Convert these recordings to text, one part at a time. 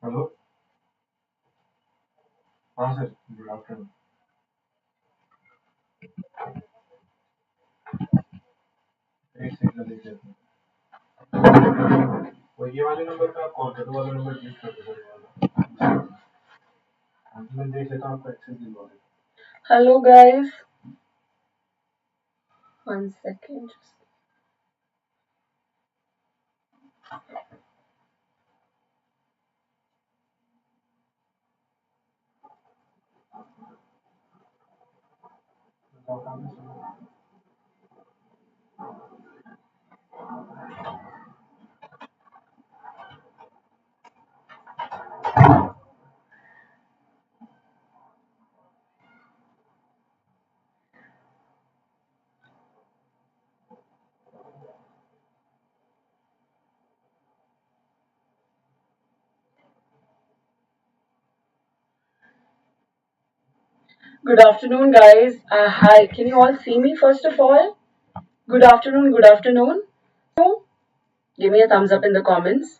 Hello. हाँ sir, good afternoon. एक second देख लेते हैं। वो ये वाले नंबर पे आप कॉल करो, वाला नंबर डिलीट कर दो सर, ये वाला। मैं देख लेता हूँ आपका एक्सेस दिलवा देता Hello guys, 1 second. हूँ। Good afternoon guys. Hi, can you all see me first of all? Good afternoon, good afternoon. Give me a thumbs up in the comments.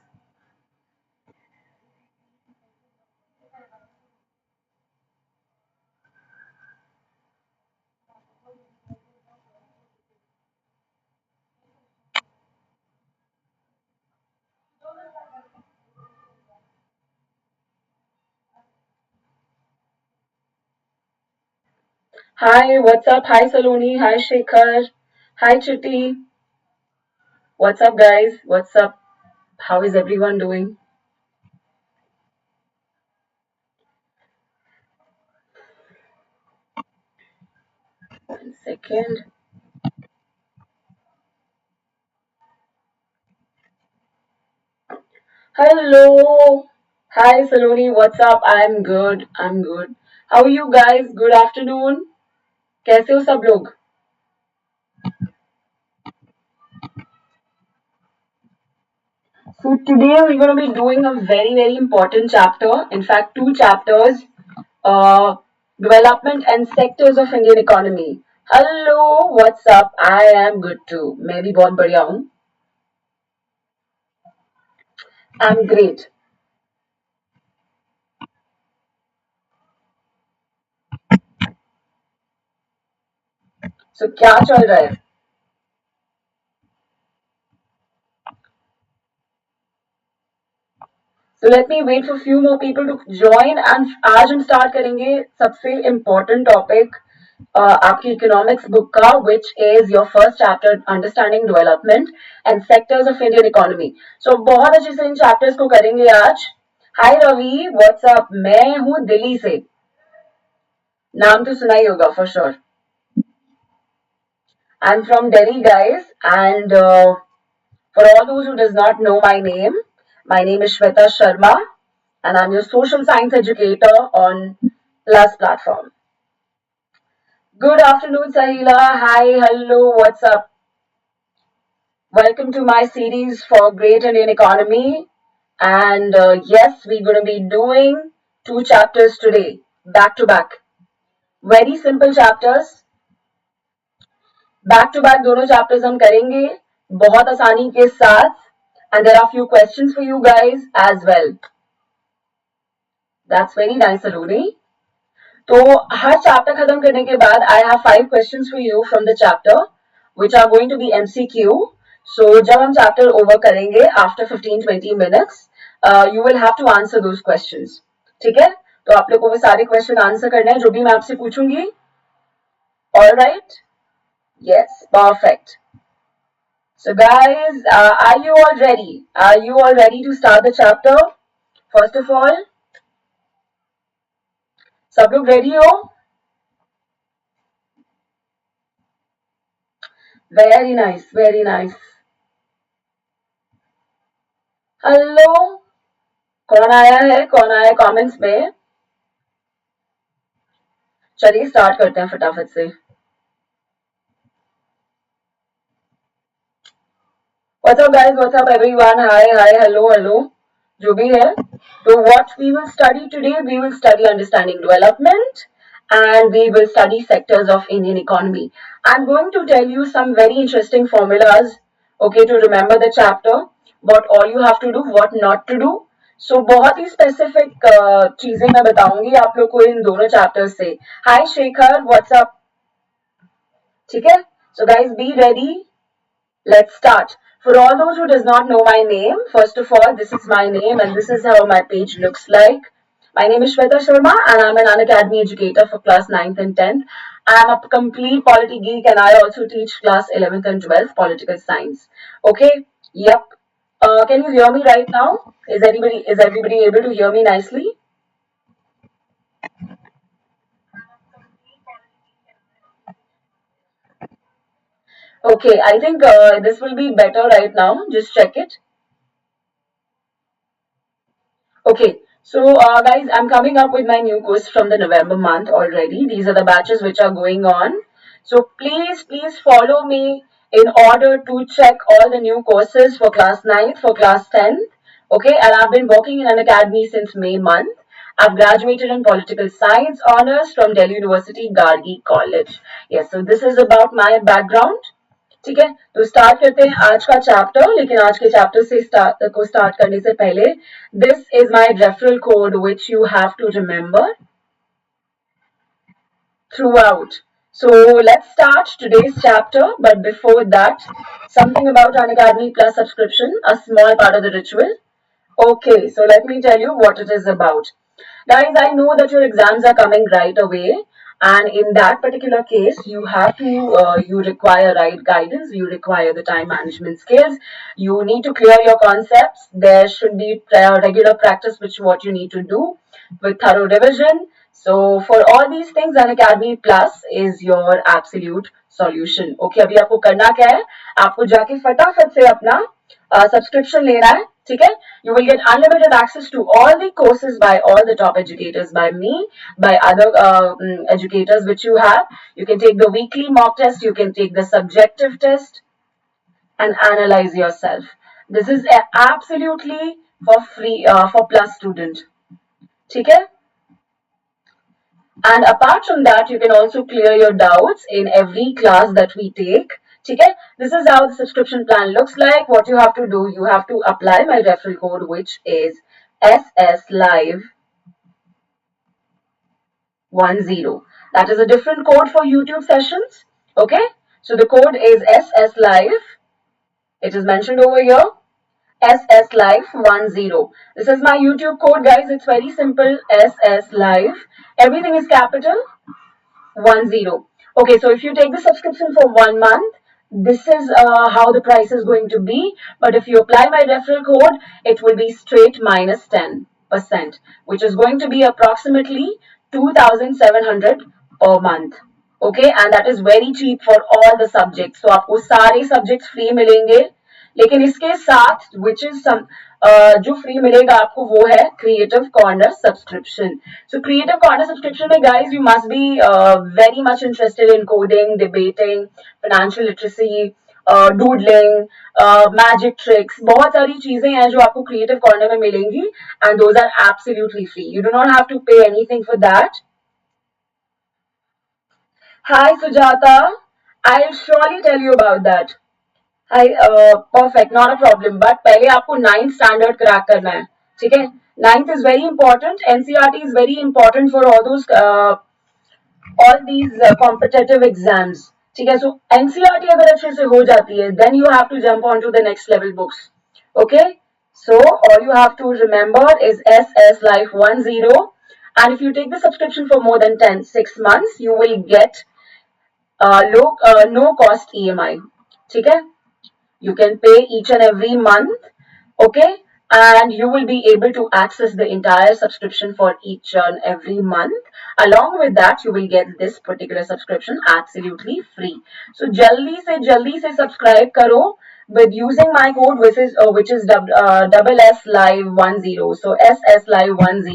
Hi, what's up? Hi Saloni, hi Shekhar, hi Chitti. What's up guys? What's up? How is everyone doing? One second. Hello. Hi Saloni, what's up? I'm good. I'm good. How are you guys? Good afternoon. कैसे हो सब लोग? So today we're going to be doing a very important chapter. In fact, two chapters. Development and sectors of Indian economy. Hello, what's up? I am good too. मैं भी बहुत बढ़िया हूँ. I'm great. So क्या चल रहा है? So let me wait for few more people to join and आज हम start करेंगे सबसे important topic आपकी economics book का, which is your first chapter understanding development and sectors of Indian economy. So बहुत अच्छे से इन chapters को करेंगे आज. Hi Ravi, what's up? मैं हूँ दिल्ली से. नाम तो सुना ही होगा for sure. I'm from Delhi guys, and for all those who does not know my name is Shweta Sharma, and I'm your social science educator on Plus platform. Good afternoon, Sahila. Hi, hello, what's up? Welcome to my series for Great Indian Economy. And yes, we're going to be doing 2 chapters today, back to back. Very simple chapters. Back to back दोनों chapters हम करेंगे बहुत आसानी के साथ. And there are few questions for you guys as well. That's very nice, Saloni. तो हर chapter खत्म करने के बाद I have 5 questions for you from the chapter which are going to be MCQ. So जब हम chapter over करेंगे after 15-20 minutes, you will have to answer those questions. ठीक है? तो आप लोग को वो सारे question answer करने हैं जो भी मैं आपसे पूछूंगी. All right? Yes, perfect. So guys, are you all ready? Are you all ready to start the chapter? First of all, सब लोग ready हो? Very nice, very nice. Hello, कौन आया है कमेंट्स में? चलिए स्टार्ट करते हैं फटाफट से. What's up guys? What's up everyone? Hi, hello. जो भी है. So what we will study today, we will study understanding development and we will study sectors of Indian economy. I'm going to tell you some very interesting formulas, okay, to remember the chapter, what all you have to do, what not to do. सो बहुत ही specific चीजें मैं बताऊंगी आप लोग को इन दोनों chapters से. हाय Shekhar, WhatsApp. ठीक है, so guys be ready. Let's start. For all those who does not know my name, first of all, this is my name and this is how my page looks like. My name is Shweta Sharma and I'm an Unacademy educator for class 9th and 10th. I'm a complete Polity geek and I also teach class 11th and 12th political science. Okay? Yep. Can you hear me right now? Is everybody able to hear me nicely? Okay, I think this will be better right now. Just check it. Okay, so guys, I'm coming up with my new course from the November month already. These are the batches which are going on. So please follow me in order to check all the new courses for class 9th, for class 10th. Okay, and I've been working in an academy since May month. I've graduated in political science honors from Delhi University Gargi College. Yes, so this is about my background. ठीक है, तो start करते हैं आज का chapter. लेकिन आज के चैप्टर से स्टार्ट करने से पहले, this is my referral code which you have to remember throughout. So let's start today's chapter, but before that, something about Unacademy Plus subscription, a small part of the ritual. Okay, so let me tell you what it is about. Guys, I know that your exams are coming right away, and in that particular case, you require right guidance, you require the time management skills, you need to clear your concepts. There should be regular practice, which what you need to do with thorough revision. So for all these things, Unacademy Plus is your absolute solution. Okay, अभी आपको करना क्या है, आपको जाके फटाफट से अपना सब्सक्रिप्शन लेना है. ठीक है, you will get unlimited access to all the courses by all the top educators, by me, by other educators which you have. You can take the weekly mock test, you can take the subjective test and analyze yourself. This is absolutely for free for plus student. ठीक है, and apart from that, you can also clear your doubts in every class that we take. Okay, this is how the subscription plan looks like. What you have to do, you have to apply my referral code, which is SSLive10. That is a different code for YouTube sessions. Okay, so the code is SSLive. It is mentioned over here. SSLive10. This is my YouTube code, guys. It's very simple. SSLive. Everything is capital. 10. Okay, so if you take the subscription for 1 month, this is how the price is going to be. But if you apply my referral code, it will be straight minus 10%, which is going to be approximately 2,700 per month. Okay, and that is very cheap for all the subjects. So आपको सारे subjects free मिलेंगे. लेकिन इसके साथ which is some जो free मिलेगा आपको वो है creative corner subscription. So creative corner subscription में guys you must be very much interested in coding, debating, financial literacy, doodling, magic tricks. बहुत सारी चीजें हैं जो आपको क्रिएटिव कॉर्नर में मिलेंगी and those are absolutely free. You do not have to pay anything for that. Hi Sujata, I will surely tell you about that. Perfect, not a problem. But पहले आपको 9th स्टैंडर्ड क्रैक करना है. ठीक है, 9th is very important. NCERT is very important for all these competitive exams. ठीक है, सो NCERT अगर अच्छे से हो जाती है, then you have to jump on to the next level books. Okay, so all you have to remember is SSLive10. And if you take the subscription for more than 6 months, you will get no cost EMI. ठीक है, you can pay each and every month. Okay, and you will be able to access the entire subscription for each and every month. Along with that, you will get this particular subscription absolutely free. So jaldi se subscribe karo with using my code, which is SSLive10. So SSLive10,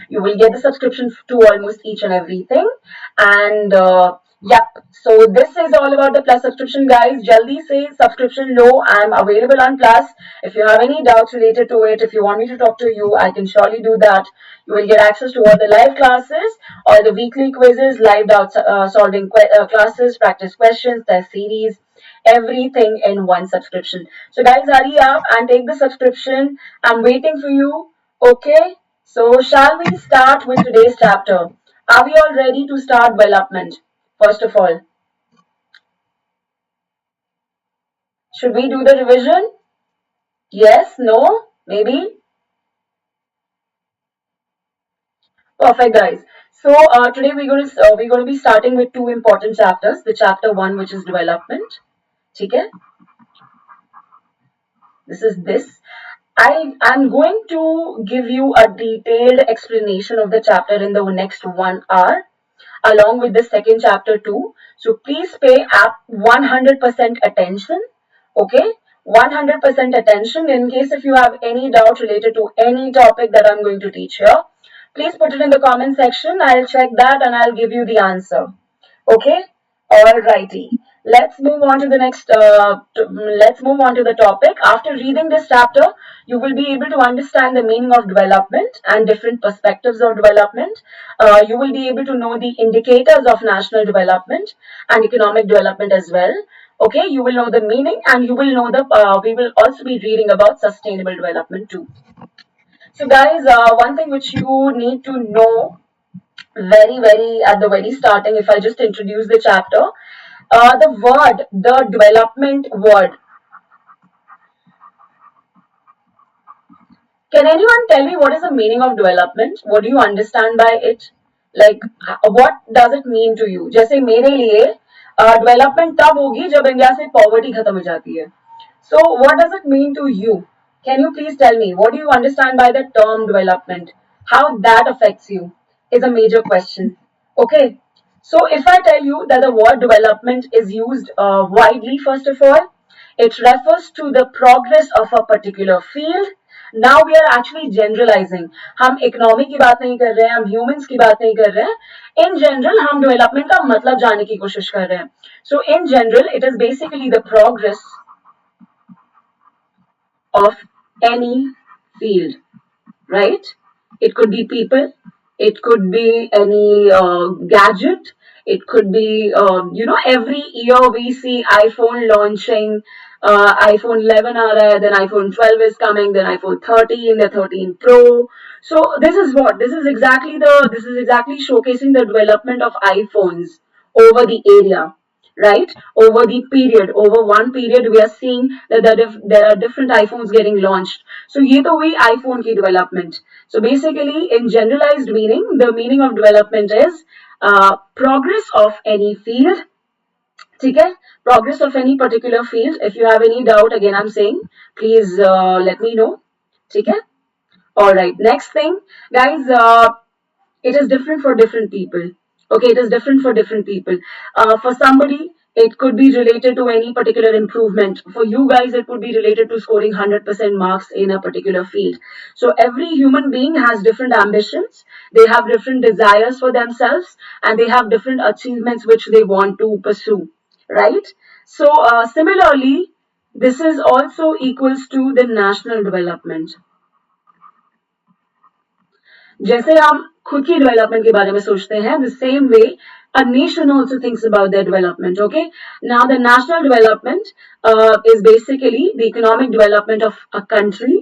you will get the subscription to almost each and everything. And yep, so this is all about the Plus subscription, guys. Jaldi say subscription lo. I'm available on Plus. If you have any doubts related to it, if you want me to talk to you, I can surely do that. You will get access to all the live classes, all the weekly quizzes, live doubt solving classes, practice questions, test series, everything in one subscription. So guys, hurry up and take the subscription. I'm waiting for you. Okay, so shall we start with today's chapter? Are we all ready to start development? First of all, should we do the revision? Yes, no, maybe? Perfect, guys. So today we're going to be starting with two important chapters. The chapter one, which is development. Okay, this is this. I'm going to give you a detailed explanation of the chapter in the next 1 hour, along with the second chapter too. So please pay up 100% attention. Okay, 100% attention. In case if you have any doubt related to any topic that I'm going to teach here, please put it in the comment section. I'll check that and I'll give you the answer. Okay, alrighty. Let's move on to the next. Let's move on to the topic. After reading this chapter, you will be able to understand the meaning of development and different perspectives of development. You will be able to know the indicators of national development and economic development as well. Okay, you will know the meaning and you will know the. We will also be reading about sustainable development too. So, guys, one thing which you need to know very at the very starting, if I just introduce the chapter, the development word. Can anyone tell me what is the meaning of development? What do you understand by it? Like, what does it mean to you? जैसे मेरे लिए development तब होगी जब India से poverty खत्म हो जाती है. So, what does it mean to you? Can you please tell me what do you understand by the term development? How that affects you is a major question. Okay. So, if I tell you that the word development is used widely, first of all, it refers to the progress of a particular field. Now we are actually generalizing. हम economy की बात नहीं कर रहे हैं, हम humans की बात नहीं कर रहे हैं. इन जनरल हम डेवलपमेंट का मतलब जानने की कोशिश कर रहे हैं. So in general it is basically the progress of any field, right? It could be people, it could be any gadget, it could be, every year we see iPhone launching, iPhone 11 aa raha hai, then iPhone 12 is coming, then iPhone 13, the 13 Pro. So this is exactly showcasing the development of iPhones over the area, right? Over one period, we are seeing that there are different iPhones getting launched. So, ये तो हुई iPhone की development. So, basically, in generalized meaning, the meaning of development is progress of any field. ठीक है? Progress of any particular field. If you have any doubt, again, I'm saying, please let me know. ठीक है? All right. Next thing, guys. It is different for different people. Okay, it is different for different people. For somebody, it could be related to any particular improvement. For you guys, it would be related to scoring 100% marks in a particular field. So every human being has different ambitions. They have different desires for themselves and they have different achievements which they want to pursue, right? So similarly, this is also equals to the national development. जैसे हम खुद की development के बारे में सोचते हैं, the same way a nation also thinks about their development. Okay, now the national development is basically the economic development of a country.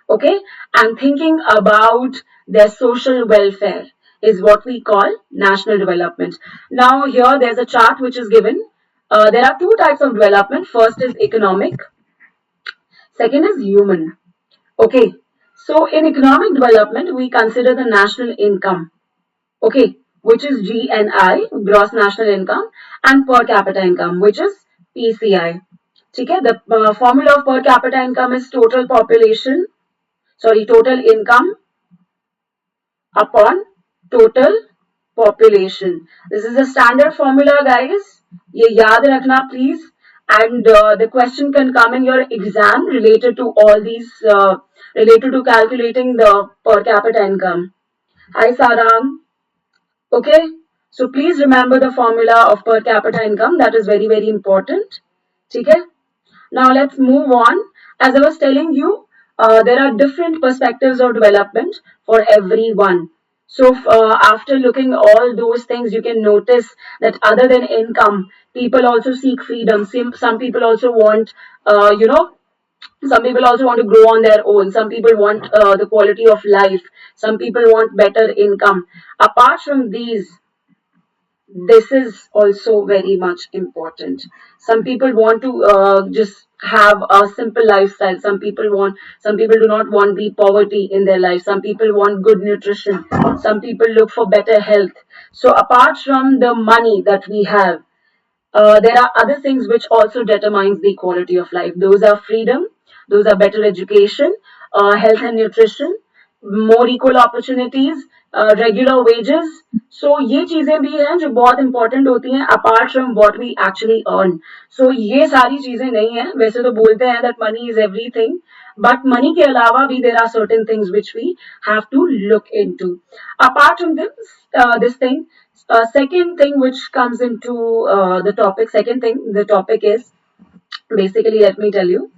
Okay, and thinking about their social welfare is what we call national development. Now here there's a chart which is given. There are two types of development. First is economic, second is human. Okay, so in economic development, we consider the national income, okay, which is GNI, gross national income, and per capita income, which is PCI. Okay, the formula of per capita income is total income upon total population. This is a standard formula, guys. ये याद रखना, please. And the question can come in your exam related to all these, related to calculating the per capita income. Hi, Sarang. Okay, so please remember the formula of per capita income. That is very important. Okay, now let's move on. As I was telling you, there are different perspectives of development for everyone. So after looking all those things, you can notice that other than income, people also seek freedom. Some people also want, Some people also want to grow on their own. Some people want the quality of life. Some people want better income. Apart from these, this is also very much important. Some people want to just have a simple lifestyle. Some people do not want the poverty in their life. Some people want good nutrition. Some people look for better health. So apart from the money that we have, there are other things which also determines the quality of life. Those are freedom, those are better education, health and nutrition, more equal opportunities, regular wages. So ये चीजें भी हैं जो बहुत important होती हैं apart from what we actually earn. So ये सारी चीजें नहीं हैं. वैसे तो बोलते हैं that money is everything, but money के अलावा भी there are certain things which we have to look into. Apart from this thing, second thing which comes into the topic is basically, let me tell you.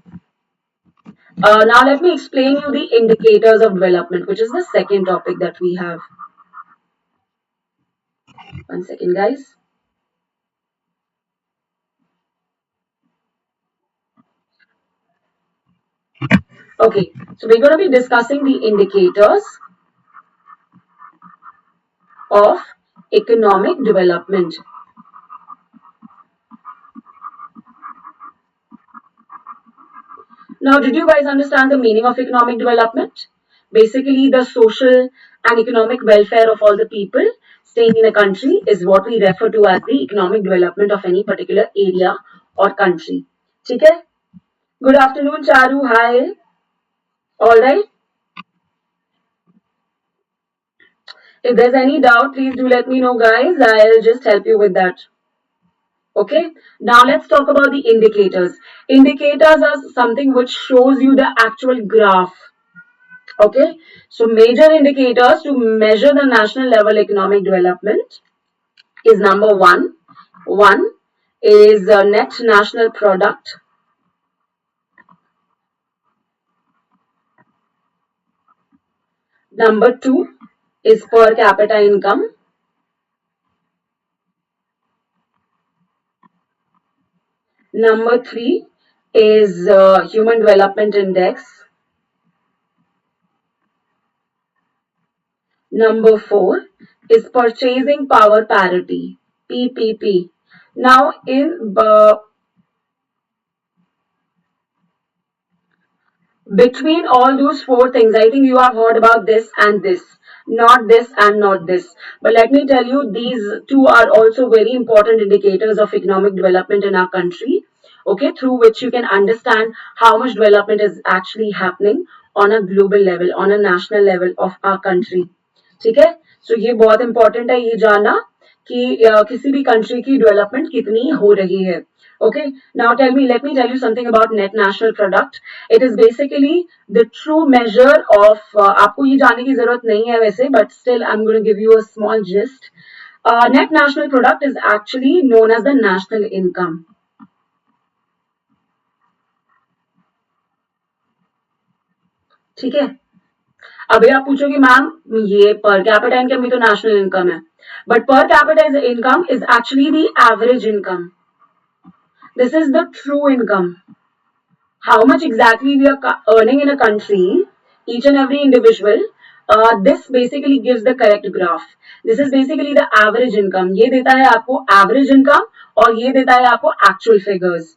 Now let me explain you the indicators of development, which is the second topic that we have. One second, guys. Okay, so we're going to be discussing the indicators of economic development. Now, did you guys understand the meaning of economic development? Basically, the social and economic welfare of all the people staying in a country is what we refer to as the economic development of any particular area or country. Okay? Good afternoon, Charu. Hi. All right. If there's any doubt, please do let me know, guys. I'll just help you with that. Okay. Now let's talk about the indicators. Indicators are something which shows you the actual graph. Okay, so major indicators to measure the national level economic development is number one. One is net national product. Number two is per capita income. Number three is human development index. Number four is purchasing power parity, PPP. Now, between all those four things, I think you have heard about this and this, not this and not this. But let me tell you, these two are also very important indicators of economic development in our country, okay, through which you can understand how much development is actually happening on a global level, on a national level of our country. ठीक है, so ये बहुत important है ये जानना कि किसी भी country की development कितनी हो रही है. Okay, now let me tell you something about net national product. It is basically the true measure of, आपको ये जानने की जरूरत नहीं है वैसे, but still I'm going to give you a small gist. Net national product is actually known as the national income. ठीक है, अभी आप पूछोगे मैम ये पर कैपिटा इनकम भी तो नेशनल इनकम है, बट पर capita income is actually the average income. This is the true income. How much exactly we are earning in a country, each and every individual, this basically gives the correct graph. This is basically the average income. ये देता है आपको average income और ये देता है आपको actual figures.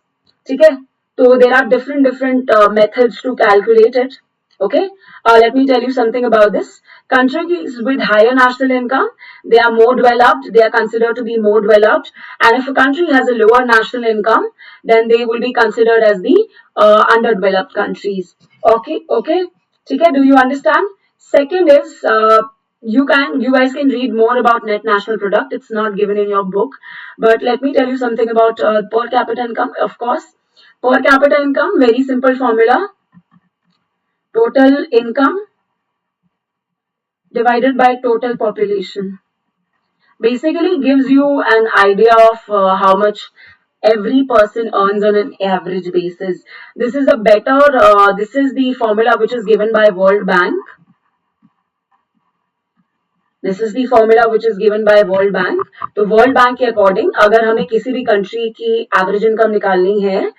ठीक है? So there are different methods to calculate it. Okay, let me tell you something about this. Countries with higher national income, they are more developed, they are considered to be more developed. And if a country has a lower national income, then they will be considered as the underdeveloped countries. Okay, okay. Okay, do you understand? Second is, you guys can read more about net national product. It's not given in your book. But let me tell you something about per capita income, of course. Per capita income, very simple formula. Total income divided by total population basically gives you an idea of how much every person earns on an average basis. This is this is the formula which is given by World Bank. This is the formula which is given by World Bank. तो World Bank के according अगर हमें किसी भी country की average income निकालनी है,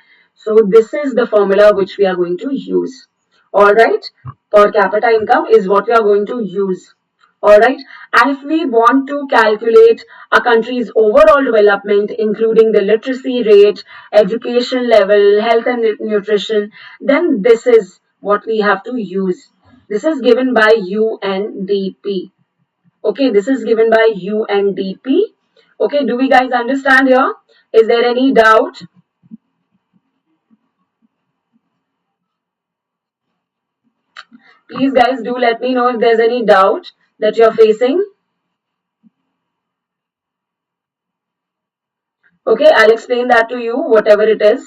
So this is the formula which we are going to use. All right, per capita income is what we are going to use. All right, and if we want to calculate a country's overall development, including the literacy rate, education level, health and nutrition, then this is what we have to use. This is given by UNDP. Okay, this is given by UNDP. Okay, do we guys understand here? Is there any doubt? Please guys do let me know if there's any doubt that you're facing. Okay, I'll explain that to you, whatever it is.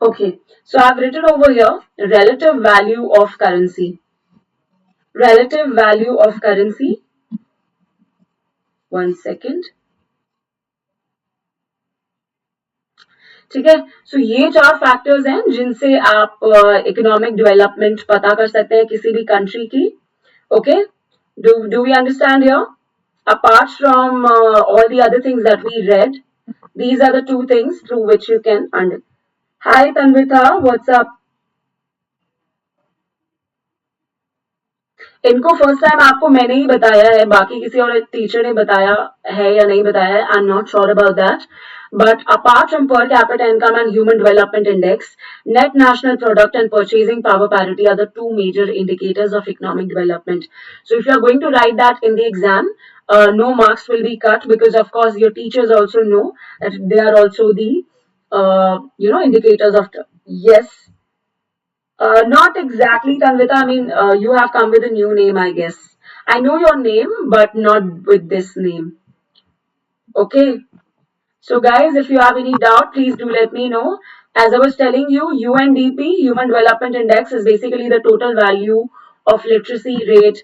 Okay, so I've written over here relative value of currency. Relative value of currency. One second. ठीक है, सो ये चार factors हैं जिनसे आप economic development पता कर सकते हैं किसी भी कंट्री की. Okay, do we understand here? Apart from all the other things that we read, these are the two things through which you can understand. Hi Tanvita, what's up? इनको first time आपको मैंने ही बताया है, बाकी किसी और teacher ने बताया है या नहीं बताया है, I am not sure about that. But apart from per capita income and human development index, net national product and purchasing power parity are the two major indicators of economic development. So if you are going to write that in the exam, no marks will be cut, because of course your teachers also know that they are also the indicators of. Yes. Not exactly, Tanvita. I mean, you have come with a new name, I guess. I know your name, but not with this name. Okay. So, guys, if you have any doubt, please do let me know. As I was telling you, UNDP, Human Development Index, is basically the total value of literacy rate.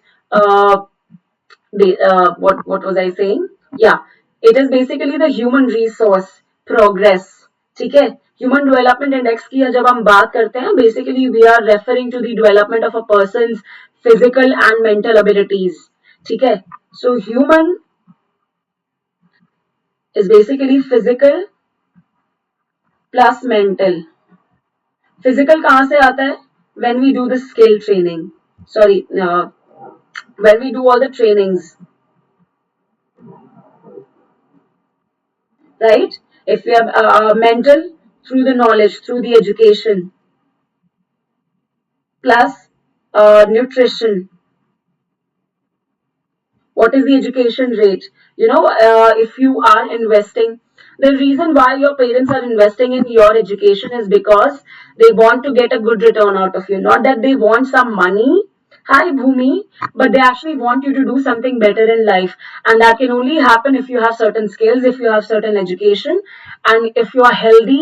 What was I saying? Yeah, it is basically the human resource progress. ठीक है, human development index की जब हम बात करते हैं, basically we are referring to the development of a person's physical and mental abilities. ठीक है, so human is basically physical plus mental. Physical कहां से आता है? When we do the skill training, sorry, when we do all the trainings, right? If we have mental, through the knowledge, through the education, plus nutrition. What is the education rate? If you are investing, the reason why your parents are investing in your education is because they want to get a good return out of you, not that they want some money. Hi Bhumi, but they actually want you to do something better in life, and that can only happen if you have certain skills, if you have certain education, and if you are healthy,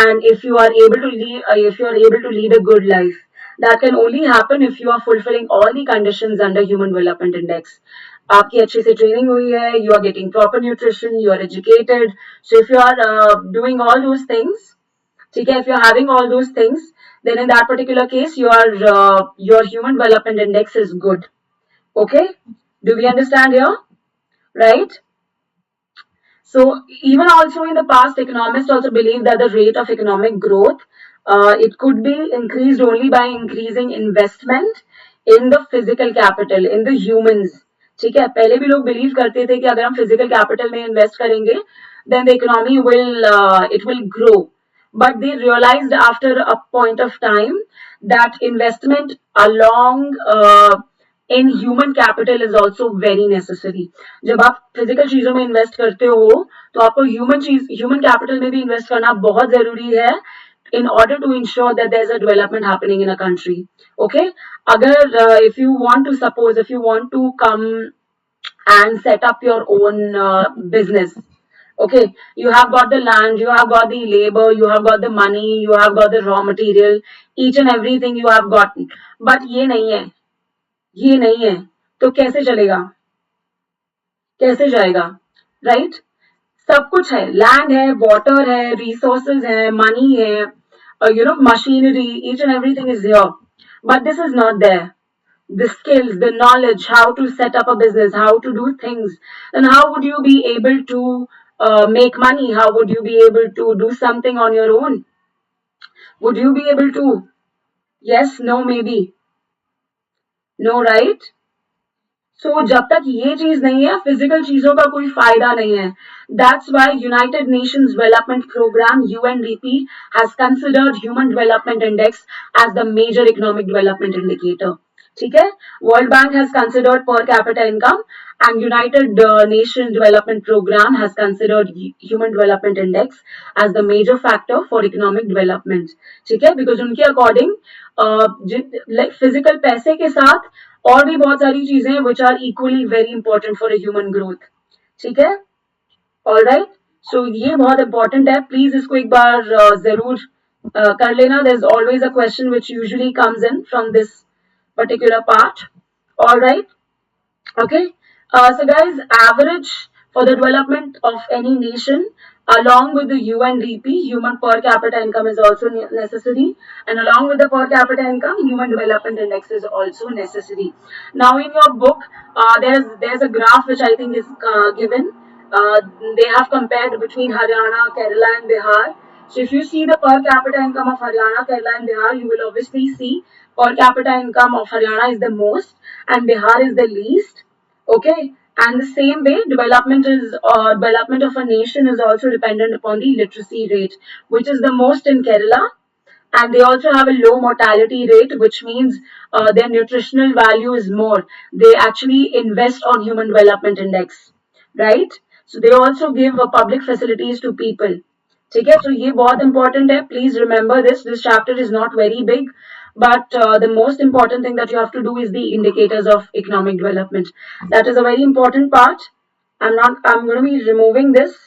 and if you are able to lead a good life. That can only happen if you are fulfilling all the conditions under Human Development Index. आपकी अच्छे से training हुई है, you are getting proper nutrition, you are educated. So if you are doing all those things, ठीक है, if you are having all those things, then in that particular case, your human development index is good. Okay, do we understand here? Right? So even also in the past, economists also believe that the rate of economic growth, it could be increased only by increasing investment in the physical capital, in the humans. ठीक है, पहले भी लोग believe करते थे कि अगर हम फिजिकल कैपिटल में इन्वेस्ट करेंगे, then the economy will grow. But they realized after a point of time that investment along in human capital is also very necessary. जब आप फिजिकल चीजों में इन्वेस्ट करते हो, तो आपको ह्यूमन कैपिटल में भी इन्वेस्ट करना बहुत जरूरी है, in order to ensure that there's a development happening in a country. Okay, agar if you want to come and set up your own business, okay, you have got the land, you have got the labor, you have got the money, you have got the raw material, each and everything you have gotten, but ये नहीं है, तो कैसे चलेगा, कैसे जाएगा? Right? सब कुछ है, लैंड है, वाटर है, रिसोर्सेज है, मनी है, machinery, each and everything is here. But this is not there. The skills, the knowledge, how to set up a business, how to do things, then how would you be able to make money? How would you be able to do something on your own? Would you be able to? Yes, no, maybe. No, right? सो जब तक ये चीज नहीं है physical चीजों का कोई फायदा नहीं है. That's why United Nations Development Programme UNDP has considered human development index as the major economic development indicator. ठीक है. World bank has considered per capita income and United Nations Development Program has considered Human Development Index as the major factor for economic development. ठीक है, because उनके according like physical पैसे के साथ और भी बहुत सारी चीजें which are equally very important for a human growth. ठीक है, all right. So ये बहुत important है, please इसको एक बार जरूर कर लेना. There's always a question which usually comes in from this particular part. All right. Okay. So guys, average for the development of any nation along with the UNDP, human per capita income is also necessary, and along with the per capita income, human development index is also necessary. Now in your book, there's a graph which I think is given. They have compared between Haryana, Kerala and Bihar. So if you see the per capita income of Haryana, Kerala and Bihar, you will obviously see per capita income of Haryana is the most and Bihar is the least. Okay, and the same way development of a nation is also dependent upon the literacy rate, which is the most in Kerala, and they also have a low mortality rate, which means their nutritional value is more. They actually invest on human development index, right? So they also give public facilities to people. ठीक है, so ये बहुत important है. Please remember this. This chapter is not very big, but the most important thing that you have to do is the indicators of economic development. That is a very important part. I'm going to be removing this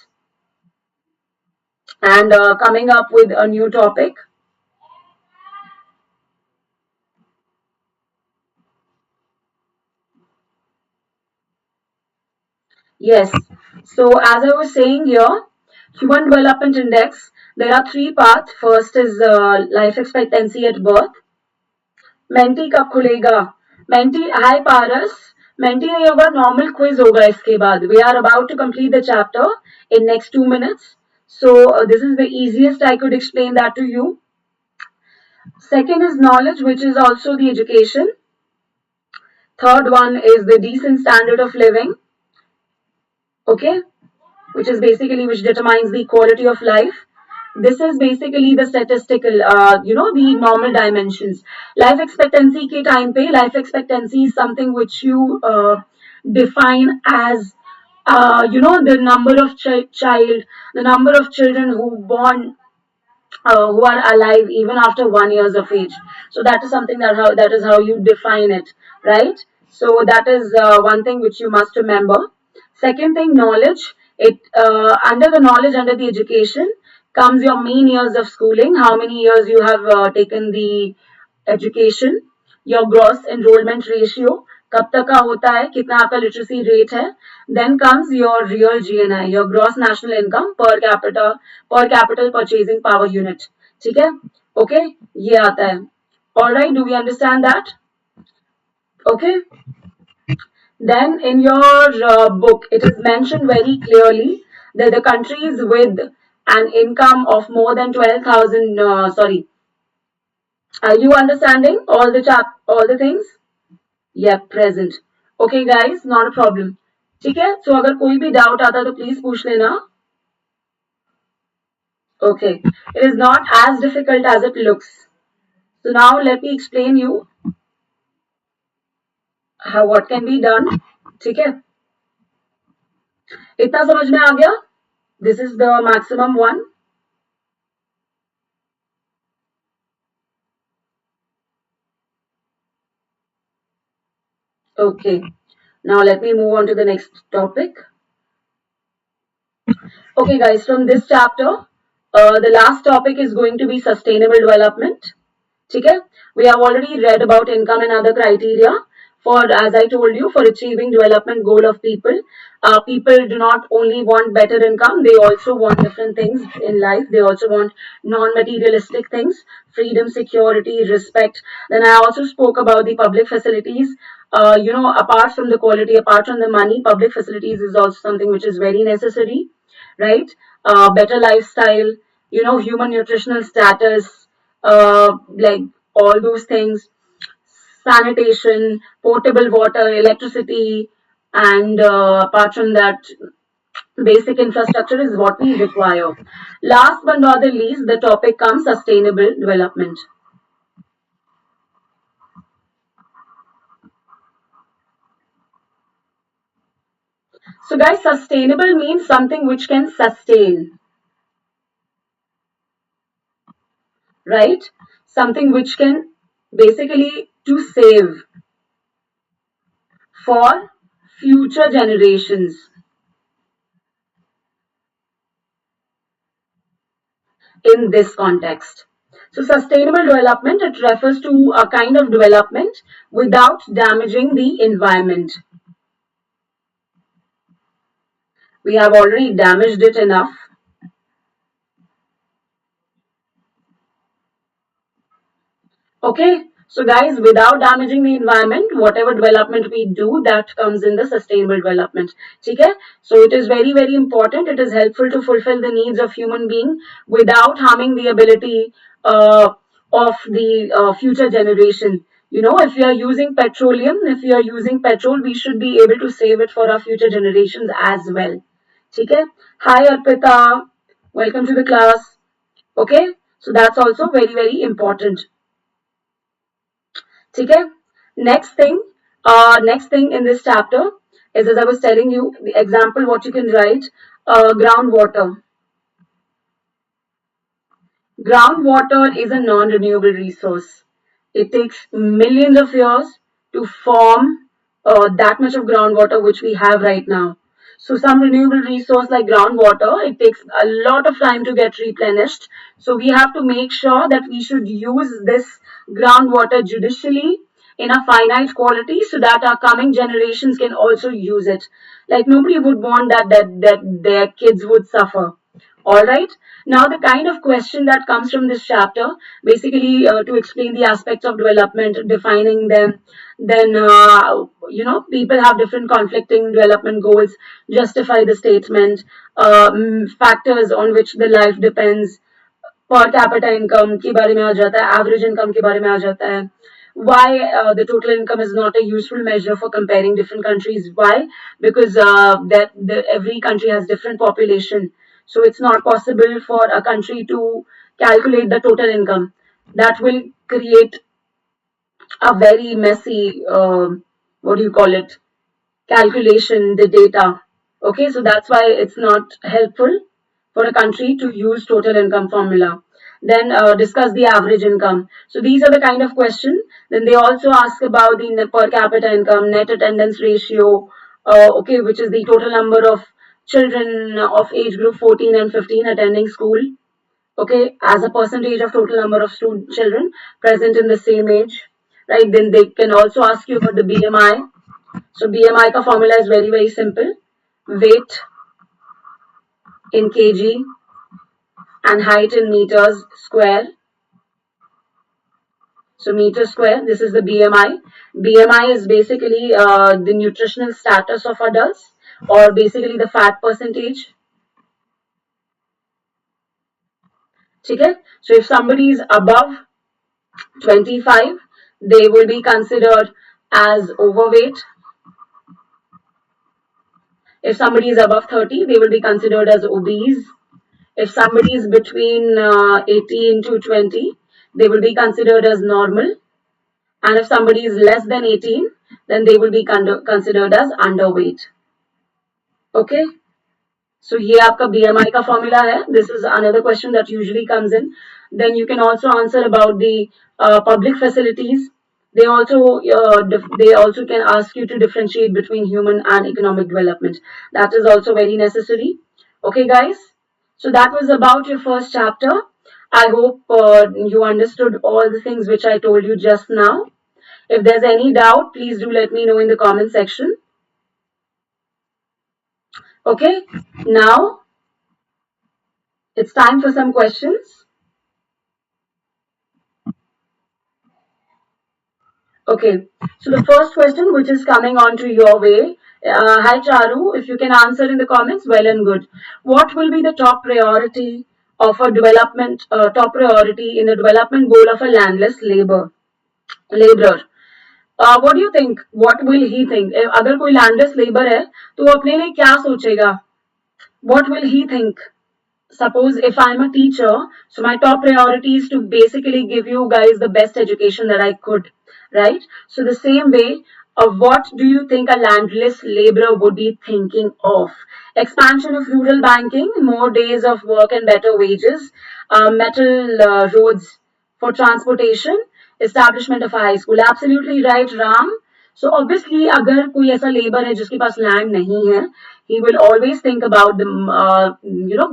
and coming up with a new topic. Yes. So as I was saying here, Human Development Index, there are three parts. First is life expectancy at birth. Menti कब खुलेगा? Mentee, हाय पारस. Mentee नहीं होगा, normal quiz होगा इसके बाद. We are about to complete the chapter in next 2 minutes. So this is the easiest I could explain that to you. Second is knowledge, which is also the education. Third one is the decent standard of living. Okay, which is basically which determines the quality of life. This is basically the statistical, the normal dimensions. Life expectancy ke time pe, life expectancy is something which you define as, the number of the number of children who are alive even after 1 year of age. So that is something that is how you define it, right? So that is one thing which you must remember. Second thing, knowledge. It under the knowledge, under the education comes your mean years of schooling, how many years you have taken the education, your gross enrollment ratio, कब तक का होता है, कितना आपका literacy rate है. Then comes your real GNI, your gross national income per capital purchasing power unit. ठीक है, okay, ये आता है. Alright, do we understand that? Okay. Then in your book, it is mentioned very clearly that the countries with an income of more than 12,000, are you understanding all the things? Yeah, present. Okay guys, not a problem. ठीक है, so अगर कोई भी doubt आता है तो please पूछ लेना. Okay, it is not as difficult as it looks. So now let me explain you what can be done. ठीक है, इतना समझ में आ गया? This is the maximum one. Okay, now let me move on to the next topic. Okay guys, from this chapter, the last topic is going to be sustainable development. Okay, we have already read about income and other criteria. for, as I told you, for achieving development goal of people. People do not only want better income, they also want different things in life. They also want non-materialistic things, freedom, security, respect. Then I also spoke about the public facilities. Apart from the quality, apart from the money, public facilities is also something which is very necessary, right? Better lifestyle, human nutritional status, like all those things, sanitation, portable water, electricity, and apart from that, basic infrastructure is what we require. Last but not the least, the topic comes sustainable development. So guys, sustainable means something which can sustain, right? Something which can basically to save for future generations. In this context. So sustainable development, it refers to a kind of development without damaging the environment. We have already damaged it enough. Okay, so guys, without damaging the environment, whatever development we do, that comes in the sustainable development. Okay, so it is very, very important. It is helpful to fulfill the needs of human being without harming the ability of the future generation. If we are using petroleum, if we are using petrol, we should be able to save it for our future generations as well. Okay, hi Arpita, welcome to the class. Okay, so that's also very, very important. Okay. Next thing in this chapter is, as I was telling you, the example what you can write. Groundwater. Groundwater is a non-renewable resource. It takes millions of years to form that much of groundwater which we have right now. So some renewable resource like groundwater, it takes a lot of time to get replenished. So we have to make sure that we should use this groundwater judicially in a finite quality so that our coming generations can also use it. Like nobody would want that their kids would suffer. All right. Now, the kind of question that comes from this chapter, basically to explain the aspects of development, defining them, then, people have different conflicting development goals, justify the statement, factors on which the life depends, पर capita income के बारे में आ जाता है, average income के बारे में आ जाता है. Why the total income is not a useful measure for comparing different countries? Why? Because every country has different population, so it's not possible for a country to calculate the total income. That will create a very messy, what do you call it, calculation, the data. Okay, so that's why it's not helpful for a country to use total income formula. Then discuss the average income. So these are the kind of questions. Then they also ask about the per capita income, net attendance ratio, okay, which is the total number of children of age group 14 and 15 attending school, okay, as a percentage of total number of children present in the same age, right? Then they can also ask you about the BMI. So BMI ka formula is very, very simple. Weight in kg and height in meters square. So meter square, this is the BMI. BMI is basically the nutritional status of adults, or basically the fat percentage. Okay? So if somebody is above 25, they will be considered as overweight. If somebody is above 30, they will be considered as obese. If somebody is between 18 to 20, they will be considered as normal. And if somebody is less than 18, then they will be considered as underweight. Okay. So ये आपका BMI का formula है. This is another question that usually comes in. Then you can also answer about the public facilities. They also can ask you to differentiate between human and economic development. That is also very necessary. Okay, guys. So that was about your first chapter. I hope you understood all the things which I told you just now. If there's any doubt, please do let me know in the comment section. Okay, now it's time for some questions. Okay, so the first question which is coming on to your way. Hi Charu, if you can answer in the comments, well and good. What will be the top priority of a development, top priority in the development goal of a landless laborer? What do you think? What will he think? अगर कोई landless labor है, तो वो अपने लिए क्या सोचेगा? What will he think? Suppose if I'm a teacher, so my top priority is to basically give you guys the best education that I could, right? So the same way, what do you think a landless laborer would be thinking of? Expansion of rural banking, more days of work and better wages, metal roads for transportation, establishment of a high school. Absolutely right, Ram. So obviously, अगर कोई ऐसा labor है जिसके पास land नहीं है, he will always think about the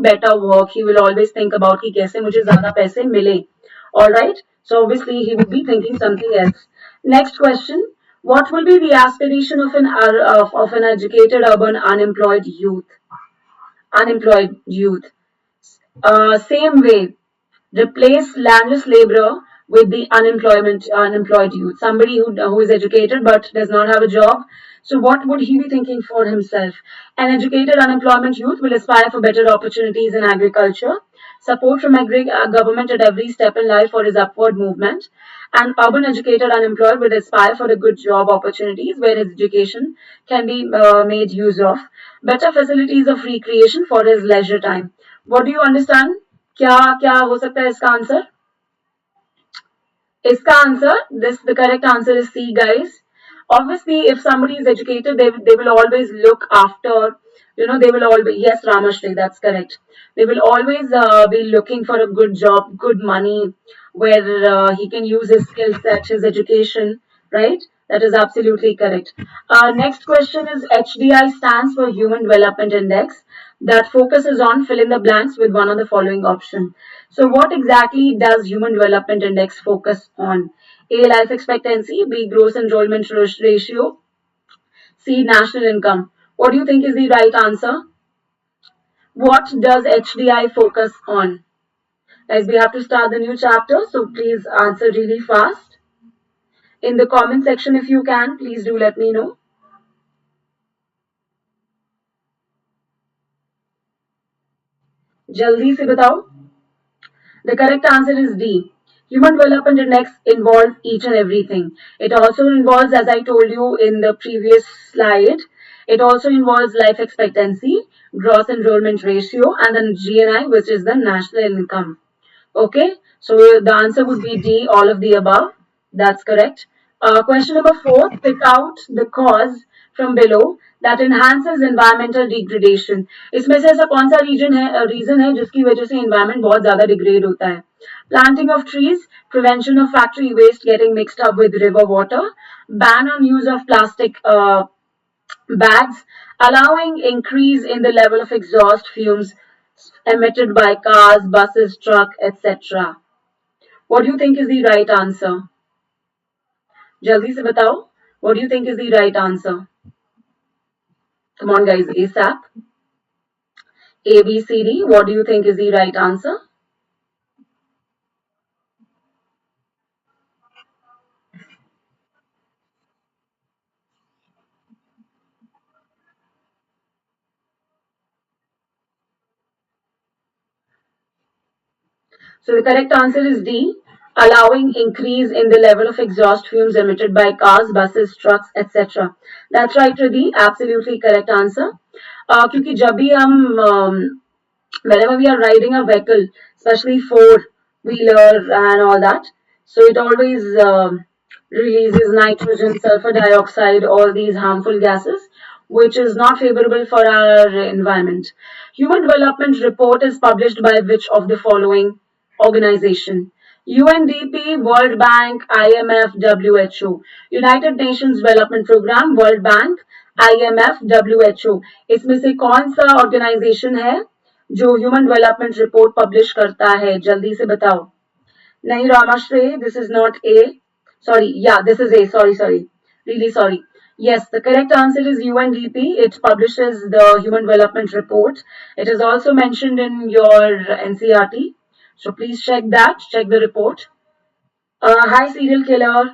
better work. He will always think about कि कैसे मुझे ज़्यादा पैसे मिले. All right. So obviously, he would be thinking something else. Next question: what will be the aspiration of an educated urban unemployed youth? Same way, replace landless laborer with the unemployed youth, somebody who is educated but does not have a job. So what would he be thinking for himself? An educated unemployment youth will aspire for better opportunities in agriculture, support from government at every step in life for his upward movement. An urban educated unemployed will aspire for the good job opportunities where his education can be made use of, better facilities of recreation for his leisure time. What do you understand? क्या क्या हो सकता है इसका answer? इसका answer, the correct answer is C, guys. Obviously, if somebody is educated, they will always look after, they will always, yes, Ramashri, that's correct. They will always be looking for a good job, good money, where he can use his skill set, his education, right? That is absolutely correct. Next question is HDI stands for Human Development Index, that focuses on fill in the blanks with one of the following option. So what exactly does Human Development Index focus on? A, life expectancy, B, gross enrollment ratio, C, national income. What do you think is the right answer? What does HDI focus on? Guys, we have to start the new chapter, so please answer really fast. In the comment section, if you can, please do let me know. जल्दी से बताओ. The correct answer is D. Human Development Index involves each and everything. It also involves, as I told you in the previous slide, it also involves life expectancy, gross enrollment ratio, and then GNI, which is the national income. Okay, so the answer would be D, all of the above. That's correct. Question number 4, pick out the cause from below that enhances environmental degradation. इसमें से ऐसा कौन सा reason है जिसकी वजह से environment बहुत ज़्यादा degrade होता है? Planting of trees, prevention of factory waste getting mixed up with river water, ban on use of plastic bags, allowing increase in the level of exhaust fumes emitted by cars, buses, truck, etc. What do you think is the right answer? Jaldi se batao. What do you think is the right answer? Come on, guys, ASAP. A, B, C, D. What do you think is the right answer? So the correct answer is D, allowing increase in the level of exhaust fumes emitted by cars, buses, trucks, etc. That's right, Riddhi. Absolutely correct answer. क्योंकि जब भी हम whenever we are riding a vehicle, especially four-wheeler and all that, so it always releases nitrogen, sulfur dioxide, all these harmful gases, which is not favorable for our environment. Human Development Report is published by which of the following organization? UNDP, World Bank, IMF, WHO. United Nations Development Program, World Bank, IMF, WHO. इसमें से कौन सा organisation है जो human development report publish करता है? जल्दी से बताओ. नहीं Ramashray, this is not a. Sorry, yeah, this is A. Sorry. Really sorry. Yes, the correct answer is UNDP. It publishes the Human Development Report. It is also mentioned in your NCRT. So please check that. Check the report. Hi, serial killer.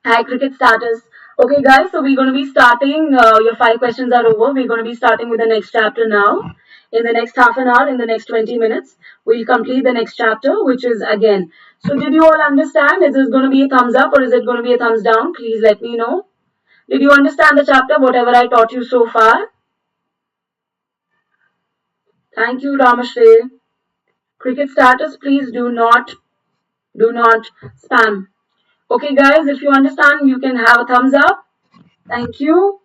Hi, cricket status. Okay, guys, so we're going to be starting. Your 5 questions are over. We're going to be starting with the next chapter now. In the next half an hour, in the next 20 minutes, we'll complete the next chapter, which is again. So, did you all understand? Is this going to be a thumbs up or is it going to be a thumbs down? Please let me know. Did you understand the chapter, whatever I taught you so far? Thank you, Ramashri. Cricket status, please do not spam. Okay, guys, if you understand, you can have a thumbs up. Thank you.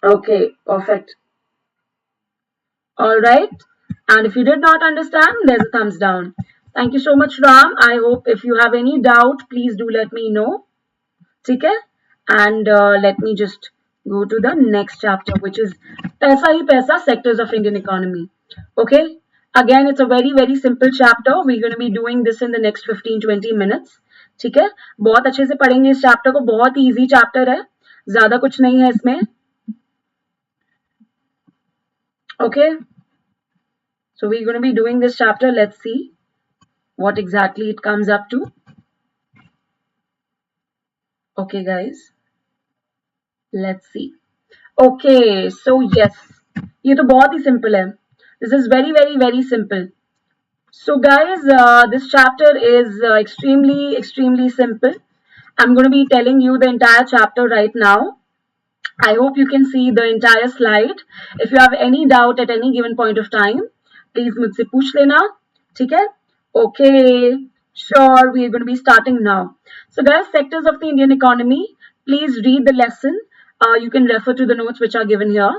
Okay, perfect. All right. And if you did not understand, there's a thumbs down. Thank you so much, Ram. I hope if you have any doubt, please do let me know. Okay? And let me just go to the next chapter, which is Paisa Hi Paisa, Sectors of Indian Economy. Okay? Again, it's a very, very simple chapter. We're going to be doing this in the next 15-20 minutes. ठीक है बहुत अच्छे से पढ़ेंगे इस chapter को बहुत ही easy chapter है ज्यादा कुछ नहीं है इसमें okay so we're going to be doing this chapter let's see what exactly it comes up to okay guys let's see okay so yes ये तो बहुत ही simple है this is very very very simple so guys this chapter is extremely simple I'm going to be telling you the entire chapter right now I hope you can see the entire slide. If you have any doubt at any given point of time, please मुझसे पूछ लेना, ठीक है? Okay, sure. We are going to be starting now. So, guys, sectors of the Indian economy. Please read the lesson. You can refer to the notes which are given here.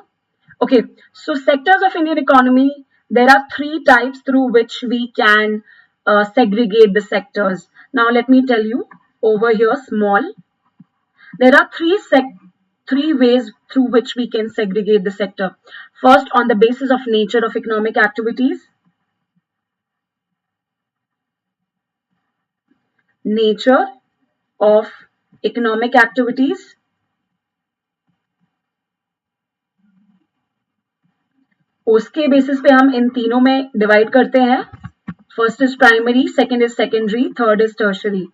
Okay, so sectors of Indian economy. There are 3 types through which we can segregate the sectors. Now, let me tell you over here, small. There are 3 ways through which we can segregate the sector. First, on the basis of nature of economic activities. Nature of economic activities. उसके basis पे हम इन तीनों में divide करते हैं. First is primary, second is secondary, third is tertiary.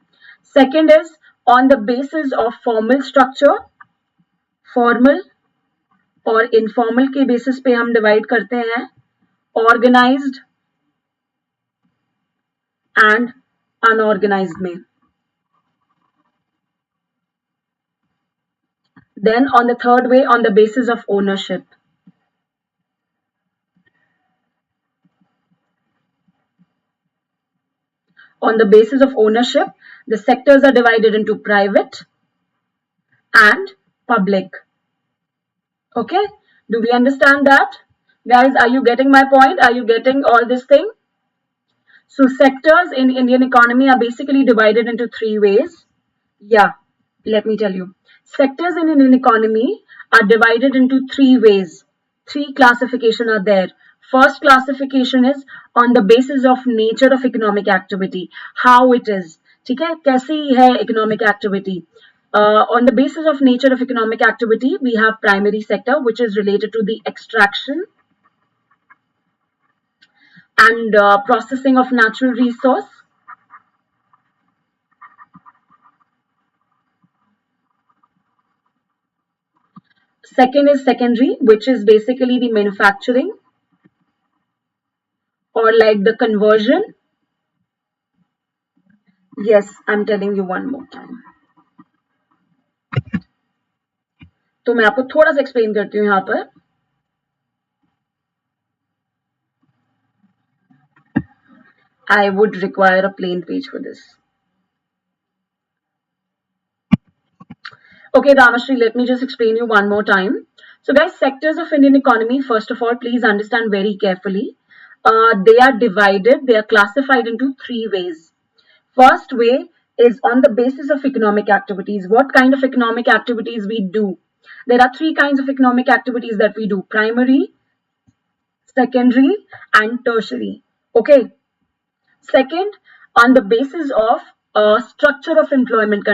Second is on the basis of formal structure. Formal और informal के basis पे हम डिवाइड करते हैं ऑर्गेनाइज्ड एंड अनऑर्गेनाइज्ड में then on the third way on the basis of ownership on the basis of ownership the sectors are divided into private and public. Okay, do we understand that? Guys, are you getting my point? Are you getting all this thing? So sectors in Indian economy are basically divided into 3 ways. Yeah, let me tell you. Sectors in Indian economy are divided into 3 ways. 3 classification are there. First classification is on the basis of nature of economic activity. How it is. ठीक है कैसी है economic activity. On the basis of nature of economic activity, we have primary sector, which is related to the extraction and processing of natural resource. Second is secondary, which is basically the manufacturing or like the conversion. Yes, I'm telling you one more time. तो मैं आपको थोड़ा सा explain करती हूँ यहाँ पर. I would require a plain page for this. Okay, Ramashri, let me just explain you one more time. So guys, sectors of Indian economy, first of all, please understand very carefully. They are divided, they are classified into 3 ways. First way is on the basis of economic activities. What kind of economic activities we do? There are 3 kinds of economic activities that we do. Primary, secondary and tertiary. Okay. Second, on the basis of structure of employment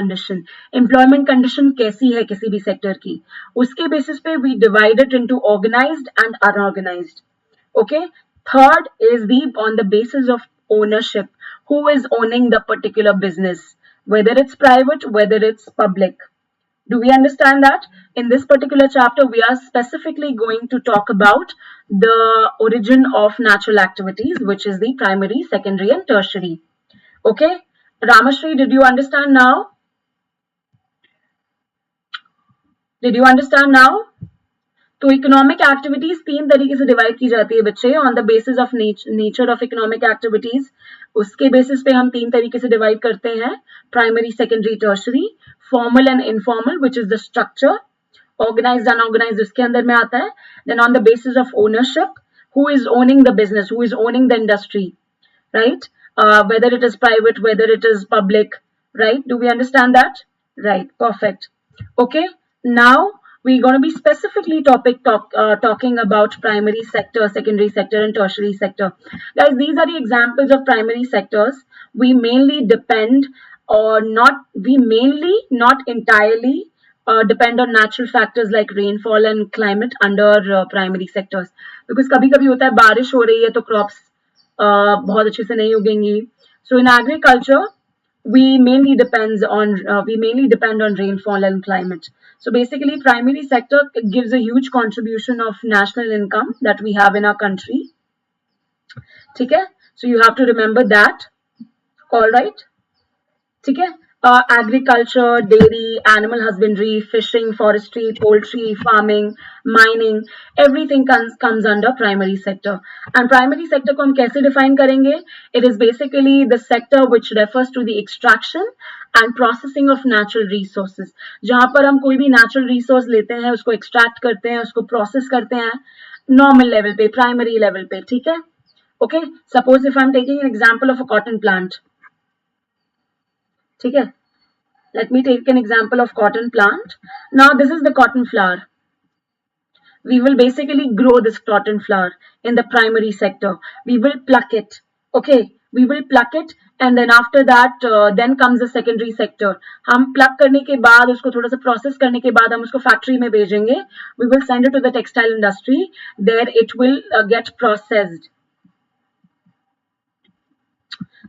condition कैसी है किसी भी sector की, उसके basis पे we divided into organised and unorganised. Okay. Third is the on the basis of ownership. Who is owning the particular business? Whether it's private, whether it's public. Do we understand that? In this particular chapter, we are specifically going to talk about the origin of natural activities, which is the primary, secondary, and tertiary. Okay. Ramashri, did you understand now? Did you understand now? तो economic activities 3 तरीके से divide की जाती है बच्चे, on the basis of nature of economic activities. उसके basis पे हम 3 तरीके से डिवाइड करते हैं, primary, secondary, tertiary. Formal and informal, which is the structure. Organised, unorganised उसके अंदर में आता है. Then on the basis of ownership, who is owning the business, who is owning the industry, right? Whether it is private, whether it is public, right? Do we understand that? Right, perfect. Okay, now we're going to be specifically talking about primary sector, secondary sector, and tertiary sector. Guys, these are the examples of primary sectors. We mainly depend or not, we mainly, not entirely, depend on natural factors like rainfall and climate under primary sectors. Because कभी-कभी होता है बारिश हो रही है तो crops बहुत अच्छे से नहीं उगेंगी. So in agriculture, we mainly depend on rainfall and climate. So basically, primary sector gives a huge contribution of national income that we have in our country. ठीक है? So you have to remember that. All right? ठीक है? Agriculture, dairy, animal husbandry, fishing, forestry, poultry, farming, mining, everything comes under primary sector. And primary sector को हम कैसे define करेंगे? It is basically the sector which refers to the extraction and processing of natural resources. जहाँ पर हम कोई भी natural resource लेते हैं, उसको extract करते हैं, उसको process करते हैं, normal level पे, primary level पे, ठीक है? Okay, suppose if I'm taking an example of a cotton plant. ठीक है? Let me take an example of cotton plant. Now this is the cotton flower. We will basically grow this cotton flower in the primary sector. We will pluck it. Okay, we will pluck it, and then after that then comes the secondary sector. हम pluck करने के बाद उसको थोड़ा सा process करने के बाद हम उसको factory में भेजेंगे. We will send it to the textile industry. There it will get processed.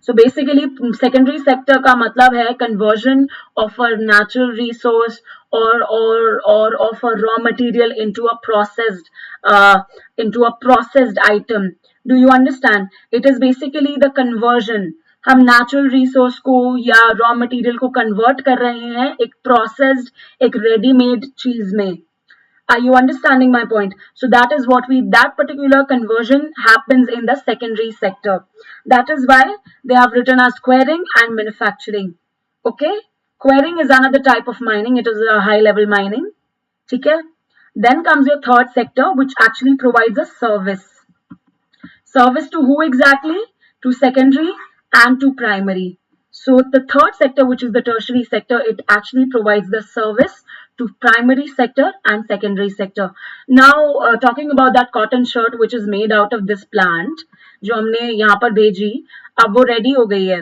So basically, secondary sector का मतलब है conversion of a natural resource or of a raw material into a processed item. Do you understand? It is basically the conversion. हम natural resource को या raw material को convert कर रहे हैं एक processed, एक ready-made चीज में. Are you understanding my point? So that is what that particular conversion happens in the secondary sector. That is why they have written as quarrying and manufacturing. Okay? Quarrying is another type of mining. It is a high level mining. Okay? Then comes your third sector, which actually provides a service. Service to who exactly? To secondary and to primary. So the third sector, which is the tertiary sector, it actually provides the service to primary sector and secondary sector. Now talking about that cotton shirt which is made out of this plant, जो हमने यहाँ पर भेजी, अब वो ready हो गई है.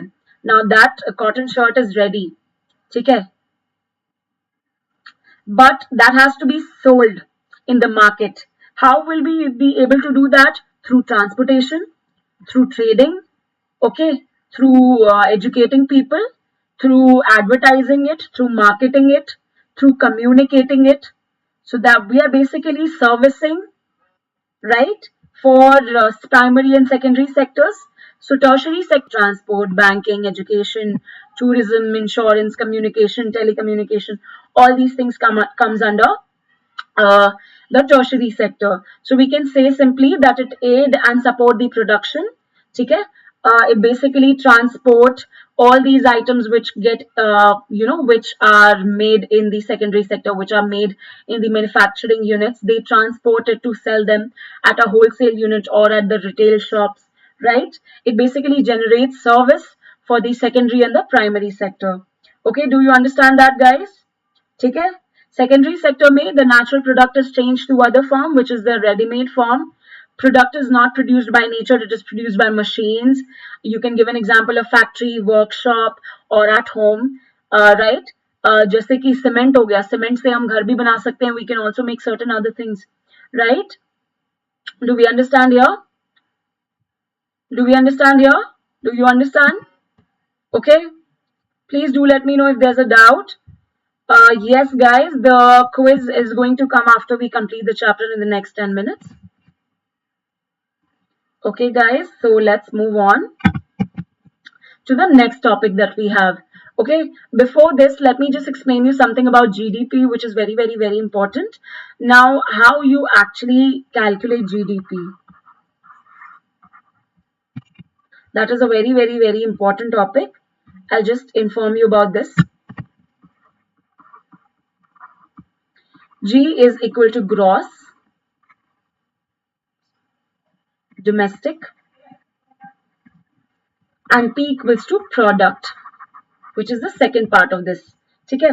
Now that cotton shirt is ready. ठीक है? But that has to be sold in the market. How will we be able to do that? Through transportation, through trading, okay, through educating people, through advertising it, through marketing it, through communicating it. So that we are basically servicing, right, for primary and secondary sectors. So tertiary sector, transport, banking, education, tourism, insurance, communication, telecommunication, all these things comes under the tertiary sector. So we can say simply that it aid and support the production. Okay? It basically transport all these items which get which are made in the secondary sector, which are made in the manufacturing units. They transport it to sell them at a wholesale unit or at the retail shops, right? It basically generates service for the secondary and the primary sector. Okay, do you understand that, guys? Okay? Secondary sector में the natural product is changed to other form, which is the ready-made form. Product is not produced by nature, it is produced by machines. You can give an example of factory, workshop or at home, right? जैसे कि cement हो गया, cement से हम घर भी बना सकते हैं, we can also make certain other things, right? Do we understand here? Do we understand here? Do you understand? Okay, please do let me know if there's a doubt. Yes guys, the quiz is going to come after we complete the chapter in the next 10 minutes. Okay guys, so let's move on to the next topic that we have. Okay, before this, let me just explain you something about GDP, which is very, very, very important. Now, how you actually calculate GDP. That is a very, very, very important topic. I'll just inform you about this. G is equal to gross domestic and P equals to product, which is the second part of this. Okay.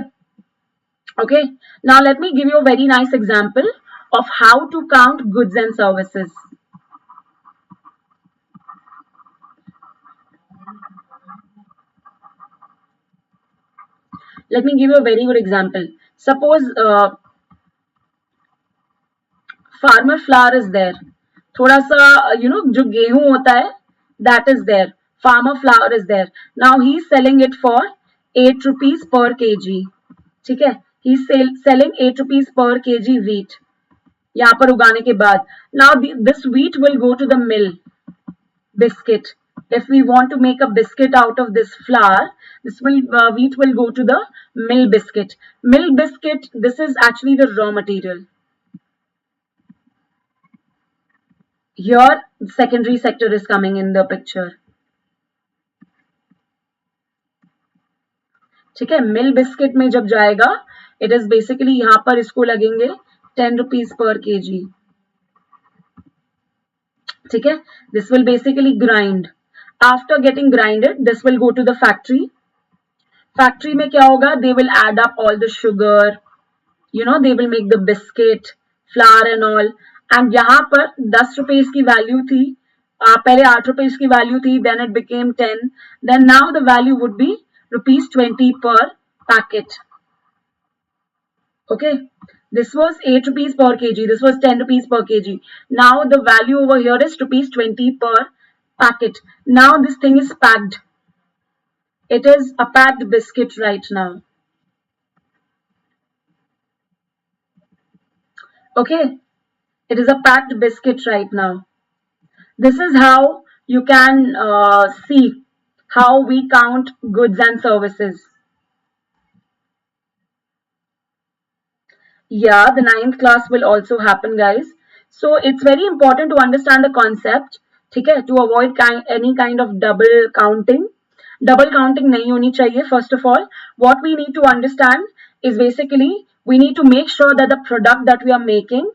Okay. Now let me give you a very nice example of how to count goods and services. Let me give you a very good example. Suppose farmer flour is there. थोड़ा सा जो गेहूं होता है, that is there. Farmer flour is there. Now he is selling it for 8 rupees per kg. ठीक है, he is selling 8 rupees per kg wheat. यहाँ पर उगाने के बाद, now this wheat will go to the mill. Biscuit. If we want to make a biscuit out of this flour, this wheat will go to the mill biscuit. Mill biscuit, this is actually the raw material. Here, secondary sector is coming in the picture. ठीक है, मिल biscuit में जब जाएगा, it is basically यहाँ पर इसको लगेंगे 10 rupees per kg. ठीक है, this will basically grind. After getting grinded, this will go to the factory. Factory में क्या होगा? They will add up all the sugar. They will make the biscuit, flour and all. And यहाँ पर 10 rupees की value थी, पहले 8 rupees की value थी, then it became 10. Then now the value would be rupees 20 per packet. Okay, this was 8 rupees per kg, this was 10 rupees per kg. Now the value over here is rupees 20 per packet. Now this thing is packed. It is a packed biscuit right now. Okay, it is a packed biscuit right now. This is how you can see how we count goods and services. Yeah, the 9th class will also happen, guys. So it's very important to understand the concept, ठीक है, to avoid any kind of double counting. Double counting नहीं होनी चाहिए. First of all, what we need to understand is basically we need to make sure that the product that we are making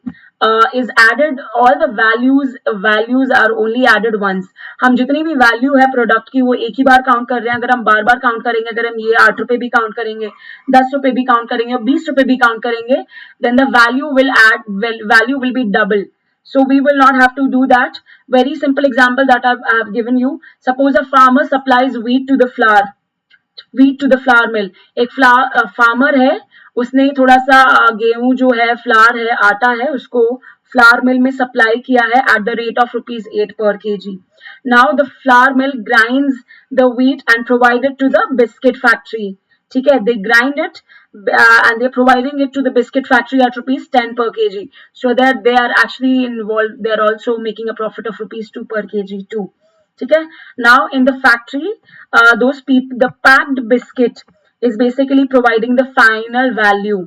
is added, all the values are only added once. हम जितनी भी value है product की वो एक ही बार count कर रहे हैं. अगर हम बार बार काउंट करेंगे, अगर हम ये 8 रुपए भी काउंट करेंगे, 10 रुपए भी काउंट करेंगे, 20 रुपए भी काउंट करेंगे, then the value will be double. So we will not have to do that. Very simple example that I have given you. Suppose a farmer supplies wheat to the flour mill. एक farmer है, उसने थोड़ा सा गेहूं जो है, flower है, आटा है, उसको फ्लावर मिल में सप्लाई किया है at the rate of rupees 8 per kg. Now the flour mill grinds the wheat and provide it to the biscuit factory. ठीक है, they grind it and they're providing it to the biscuit factory at rupees 10 per kg. So that they are actually involved, they're also making a profit of rupees 2 per kg too. ठीक है, now in the factory, those people, the packed biscuit is basically providing the final value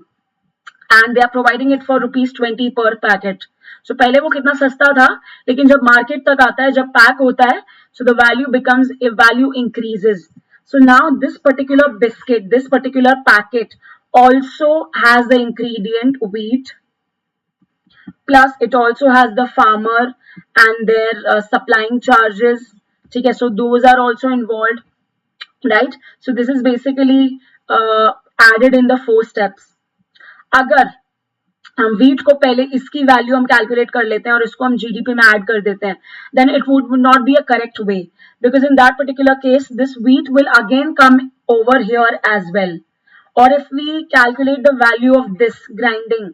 and they are providing it for rupees 20 per packet. So पहले वो कितना सस्ता था, लेकिन जब market तक आता है, जब पैक होता है, so the value increases. So now this particular biscuit, this particular packet also has the ingredient wheat, plus it also has the farmer and their supplying charges. ठीक है, so those are also involved, right? So this is basically added in the 4 steps. अगर हम wheat को पहले इसकी value हम calculate कर लेते हैं और इसको हम जीडीपी में ऐड कर देते हैं, then it would not be a correct way, because in that particular case this wheat will again come over here as well. Or if we calculate the value of this grinding,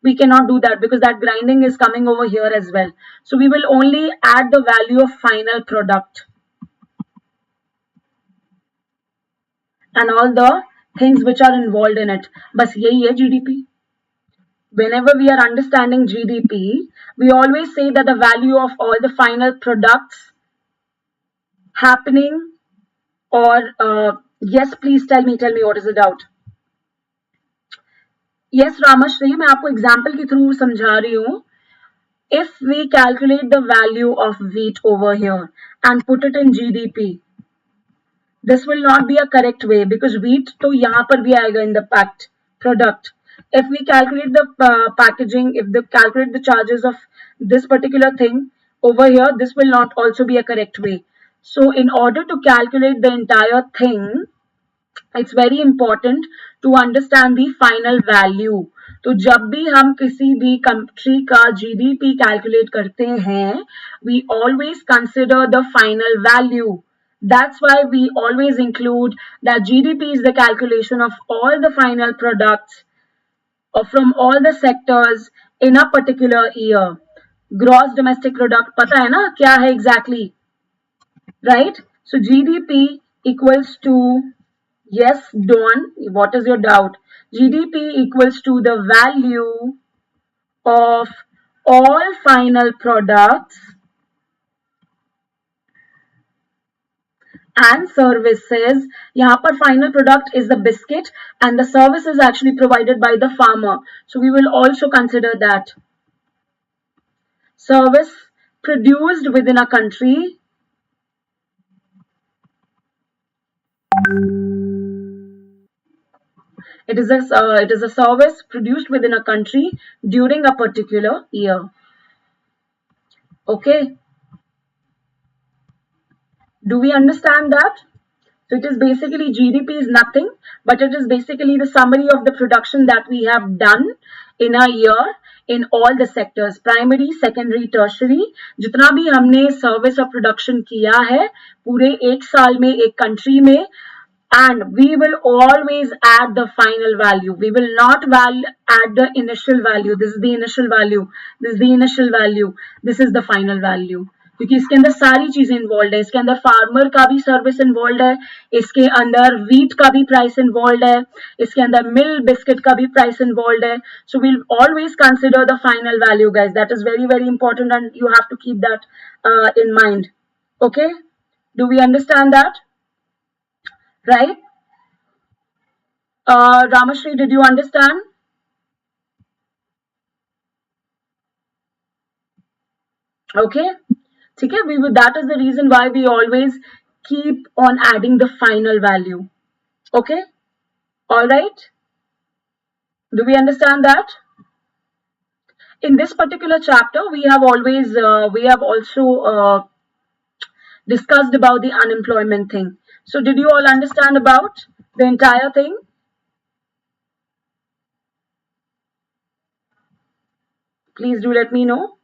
we cannot do that because that grinding is coming over here as well. So we will only add the value of final product and all the things which are involved in it. बस यही है GDP. Whenever we are understanding GDP, we always say that the value of all the final products happening or yes, please tell me what is the doubt? Yes, Ramashri, मैं आपको example के through समझा रही हूँ. If we calculate the value of wheat over here and put it in GDP, this will not be a correct way because wheat तो यहाँ पर भी आएगा in the packed product. If we calculate the packaging, if we calculate the charges of this particular thing over here, this will not also be a correct way. So in order to calculate the entire thing, it's very important to understand the final value. तो जब भी हम किसी भी country का GDP calculate करते हैं, we always consider the final value. That's why we always include that GDP is the calculation of all the final products or from all the sectors in a particular year. Gross domestic product पता है ना क्या है exactly, right? So GDP equals to, yes, Dawn, what is your doubt? GDP equals to the value of all final products and services. यहाँ पर final product is the biscuit and the service is actually provided by the farmer. So we will also consider that. Service produced within a country It is a service produced within a country during a particular year. Okay. Do we understand that? So it is basically GDP is nothing, but it is basically the summary of the production that we have done in a year in all the sectors, primary, secondary, tertiary. जितना भी हमने service of production किया है पूरे एक साल में एक country में, and we will always add the final value. We will not add the initial value. This is the initial value. This is the initial value. This is the final value. क्योंकि इसके अंदर सारी चीजें involve है. इसके अंदर farmer का भी सर्विस इन्वॉल्व है, इसके अंदर वीट का भी प्राइस इन्वॉल्व है, इसके अंदर मिल बिस्किट का भी प्राइस इन्वॉल्व है. So we'll always consider the final value guys. That is very very important and you have to keep that in mind. Okay, do we understand that? Right? Ramashri, did you understand? Okay. ठीक है. That is the reason why we always keep on adding the final value. Okay. All right. Do we understand that? In this particular chapter, we have also discussed about the unemployment thing. So did you all understand about the entire thing? Please do let me know.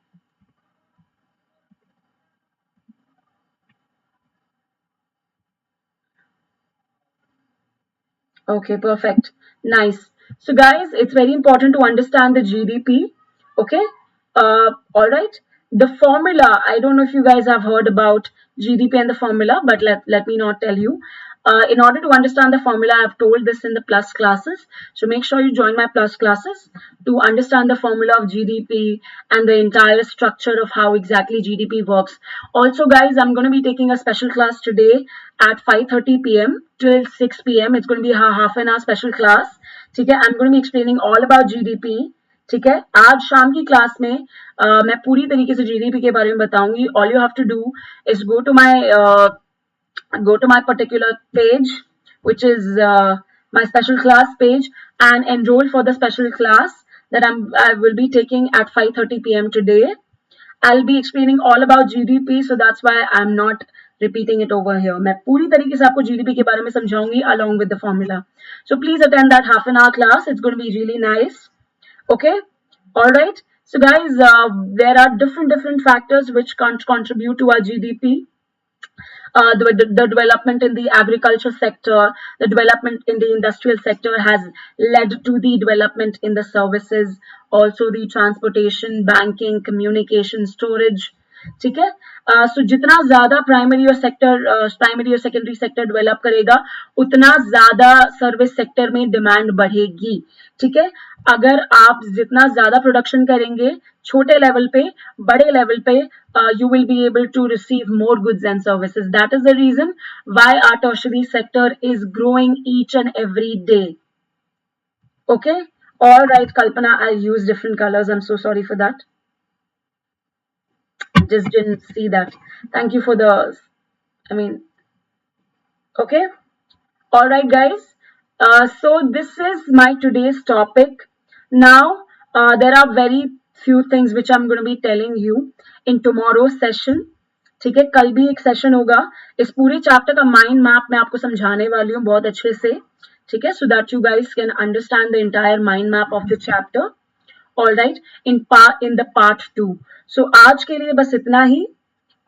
Okay, perfect. Nice. So guys, it's very important to understand the GDP. Okay. All right. The formula, I don't know if you guys have heard about GDP and the formula, but let me not tell you. In order to understand the formula, I have told this in the plus classes. So make sure you join my plus classes to understand the formula of GDP and the entire structure of how exactly GDP works. Also, guys, I'm going to be taking a special class today at 5:30 p.m. till 6 p.m. It's going to be a half an hour special class. ठीक है, I'm going to be explaining all about GDP. ठीक है, आज शाम की class में मैं पूरी तरीके से GDP के बारे में बताऊंगी. All you have to do is go to my particular page, which is my special class page, and enroll for the special class that I will be taking at 5:30 p.m. today. I'll be explaining all about GDP, so that's why I'm not repeating it over here. मैं पूरी तरीके से आपको GDP के बारे में समझाऊंगी along with the formula. So please attend that half an hour class. It's going to be really nice. Okay. All right. So guys, there are different factors which contribute to our GDP. The development in the agriculture sector, the development in the industrial sector has led to the development in the services, also the transportation, banking, communication, storage. ठीक है. So जितना ज्यादा primary और secondary sector develop करेगा उतना ज्यादा service sector में demand बढ़ेगी. ठीक है. अगर आप जितना ज्यादा प्रोडक्शन करेंगे छोटे लेवल पे, बड़े लेवल पे, you will be able to receive more goods and services. That is the reason why our tertiary sector is growing each and every day. Okay. All right, Kalpana, I use different colors. I'm so sorry for that. Just didn't see that. Thank you for the, okay. All right, guys. So this is my today's topic. Now, there are very few things which I'm going to be telling you in tomorrow's session. ठीक है. कल भी एक session होगा. इस पूरे chapter का mind map मैं आपको समझाने वाली हूँ बहुत अच्छे से. ठीक है. So that you guys can understand the entire mind map of the chapter. All right. In the part 2. So आज के लिए बस इतना ही.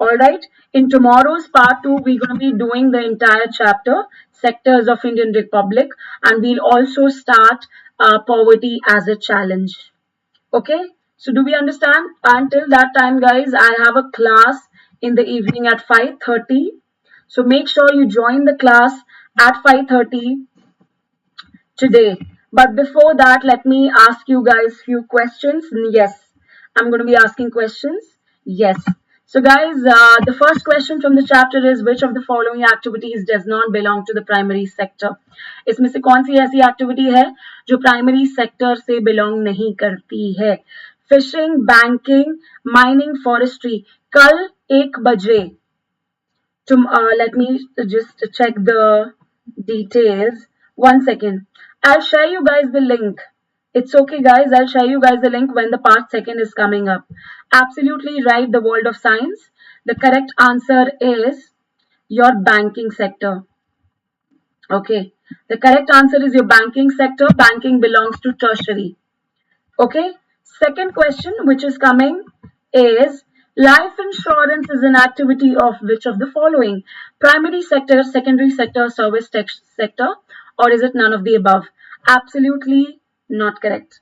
All right. In tomorrow's part 2, we're going to be doing the entire chapter, sectors of Indian Republic, and we'll also start poverty as a challenge. Okay. So do we understand? Until that time, guys, I have a class in the evening at 5:30. So make sure you join the class at 5:30 today. But before that, let me ask you guys few questions. Yes, I'm going to be asking questions. Yes. So guys, the first question from the chapter is, which of the following activities does not belong to the primary sector? इसमें से कौन सी ऐसी activity है जो primary sector से belong नहीं करती है? Fishing, banking, mining, forestry. कल 1 बजे, let me just check the details. 1 second. I'll share you guys the link. It's okay, guys. I'll share you guys the link when the part 2 is coming up. Absolutely right, the world of science. The correct answer is your banking sector. Okay. The correct answer is your banking sector. Banking belongs to tertiary. Okay. Second question which is coming is, life insurance is an activity of which of the following? Primary sector, secondary sector, service sector, or is it none of the above? Absolutely not correct.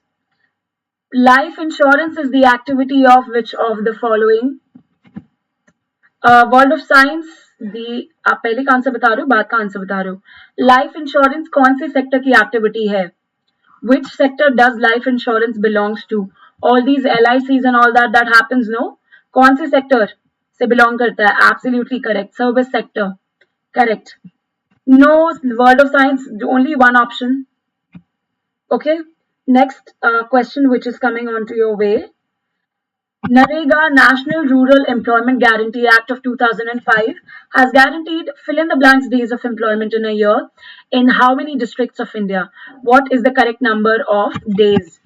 Life insurance is the activity of which of the following? World of science आप पहले का answer बता रहे हो, बाद का answer बता रहे हो. लाइफ इंश्योरेंस कौन से सेक्टर की एक्टिविटी है? Which sector does life insurance belongs to? All these LICs and all that happens, no? कौन से सेक्टर से बिलोंग करता है? Absolutely correct. Service sector. Correct. No, world of science, only one option. Okay. Next question which is coming onto your way. NREGA, National Rural Employment Guarantee Act of 2005 has guaranteed fill in the blanks days of employment in a year in how many districts of India? What is the correct number of days?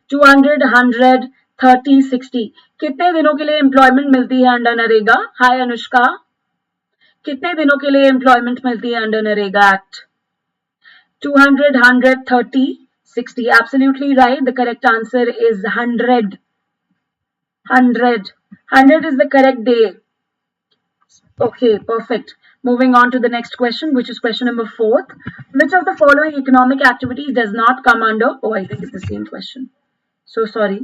200, 100, 30, 60. कितने दिनों के लिए employment मिलती है under NREGA? हाय अनुष्का. कितने दिनों के लिए एम्प्लॉयमेंट मिलती है under NREGA act? 200, 100, 30, 60. Absolutely right. The correct answer is 100. 100. 100 is the correct day. Okay, perfect. Moving on to the next question, which is question number 4. Which of the following economic activities does not come under? Oh, I think it's the same question. So sorry.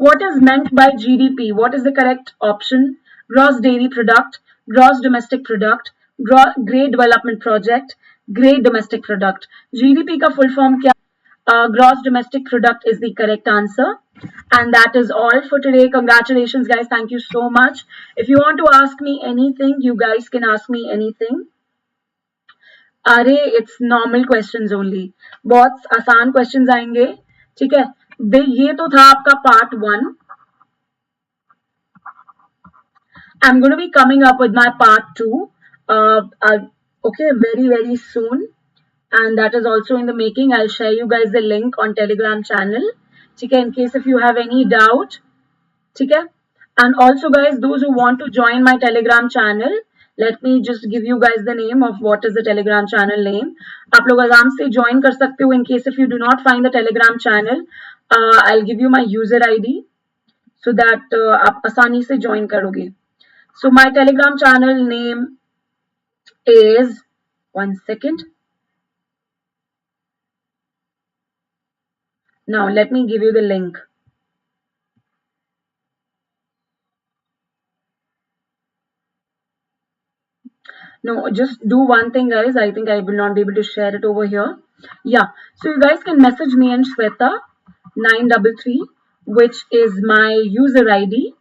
What is meant by GDP? What is the correct option? Gross daily product, gross domestic product, great development project, great domestic product. GDP का full form क्या? Gross domestic product is the correct answer. And that is all for today. Congratulations, guys. Thank you so much. If you want to ask me anything, you guys can ask me anything. अरे it's normal questions only. बहुत आसान questions आएंगे. ठीक है. ये तो था आपका part 1. I'm going to be coming up with my part 2. Okay, very soon. And that is also in the making. I'll share you guys the link on Telegram channel. Okay, in case if you have any doubt. Okay. And also guys, those who want to join my Telegram channel, Let me just give you guys the name of what is the Telegram channel name. आप लोग आराम से join कर सकते हो. In case if you do not find the Telegram channel, I'll give you my user ID so that आप आसानी से join करोगे. So my Telegram channel name is, one second. Now let me give you the link. No, just do one thing, guys. I think I will not be able to share it over here. Yeah, so you guys can message me and Shweta 933, which is my user ID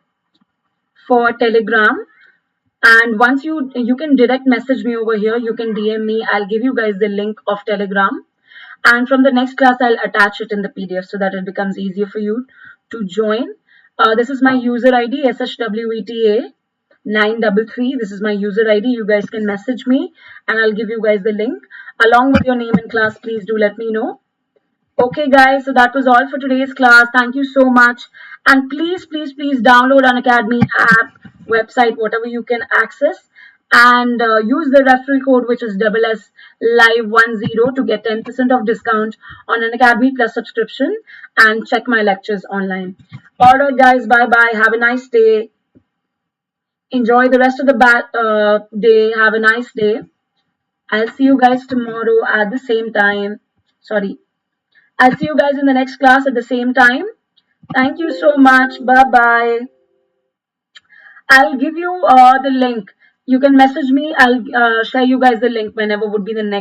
for Telegram. And once you can direct message me over here, you can DM me. I'll give you guys the link of Telegram. And from the next class, I'll attach it in the PDF so that it becomes easier for you to join. This is my user ID, SHWETA 933. This is my user ID. You guys can message me and I'll give you guys the link. Along with your name and class, please do let me know. Okay, guys, so that was all for today's class. Thank you so much. And please, please, please download Unacademy app, website, whatever you can access. And use the referral code, which is SS live10 to get 10% of discount on Unacademy Plus subscription and check my lectures online. All right, guys, bye-bye. Have a nice day. Enjoy the rest of the day. Have a nice day. I'll see you guys tomorrow at the same time. Sorry. I'll see you guys in the next class at the same time. Thank you so much. Bye-bye. I'll give you the link. You can message me. I'll share you guys the link whenever would be the next.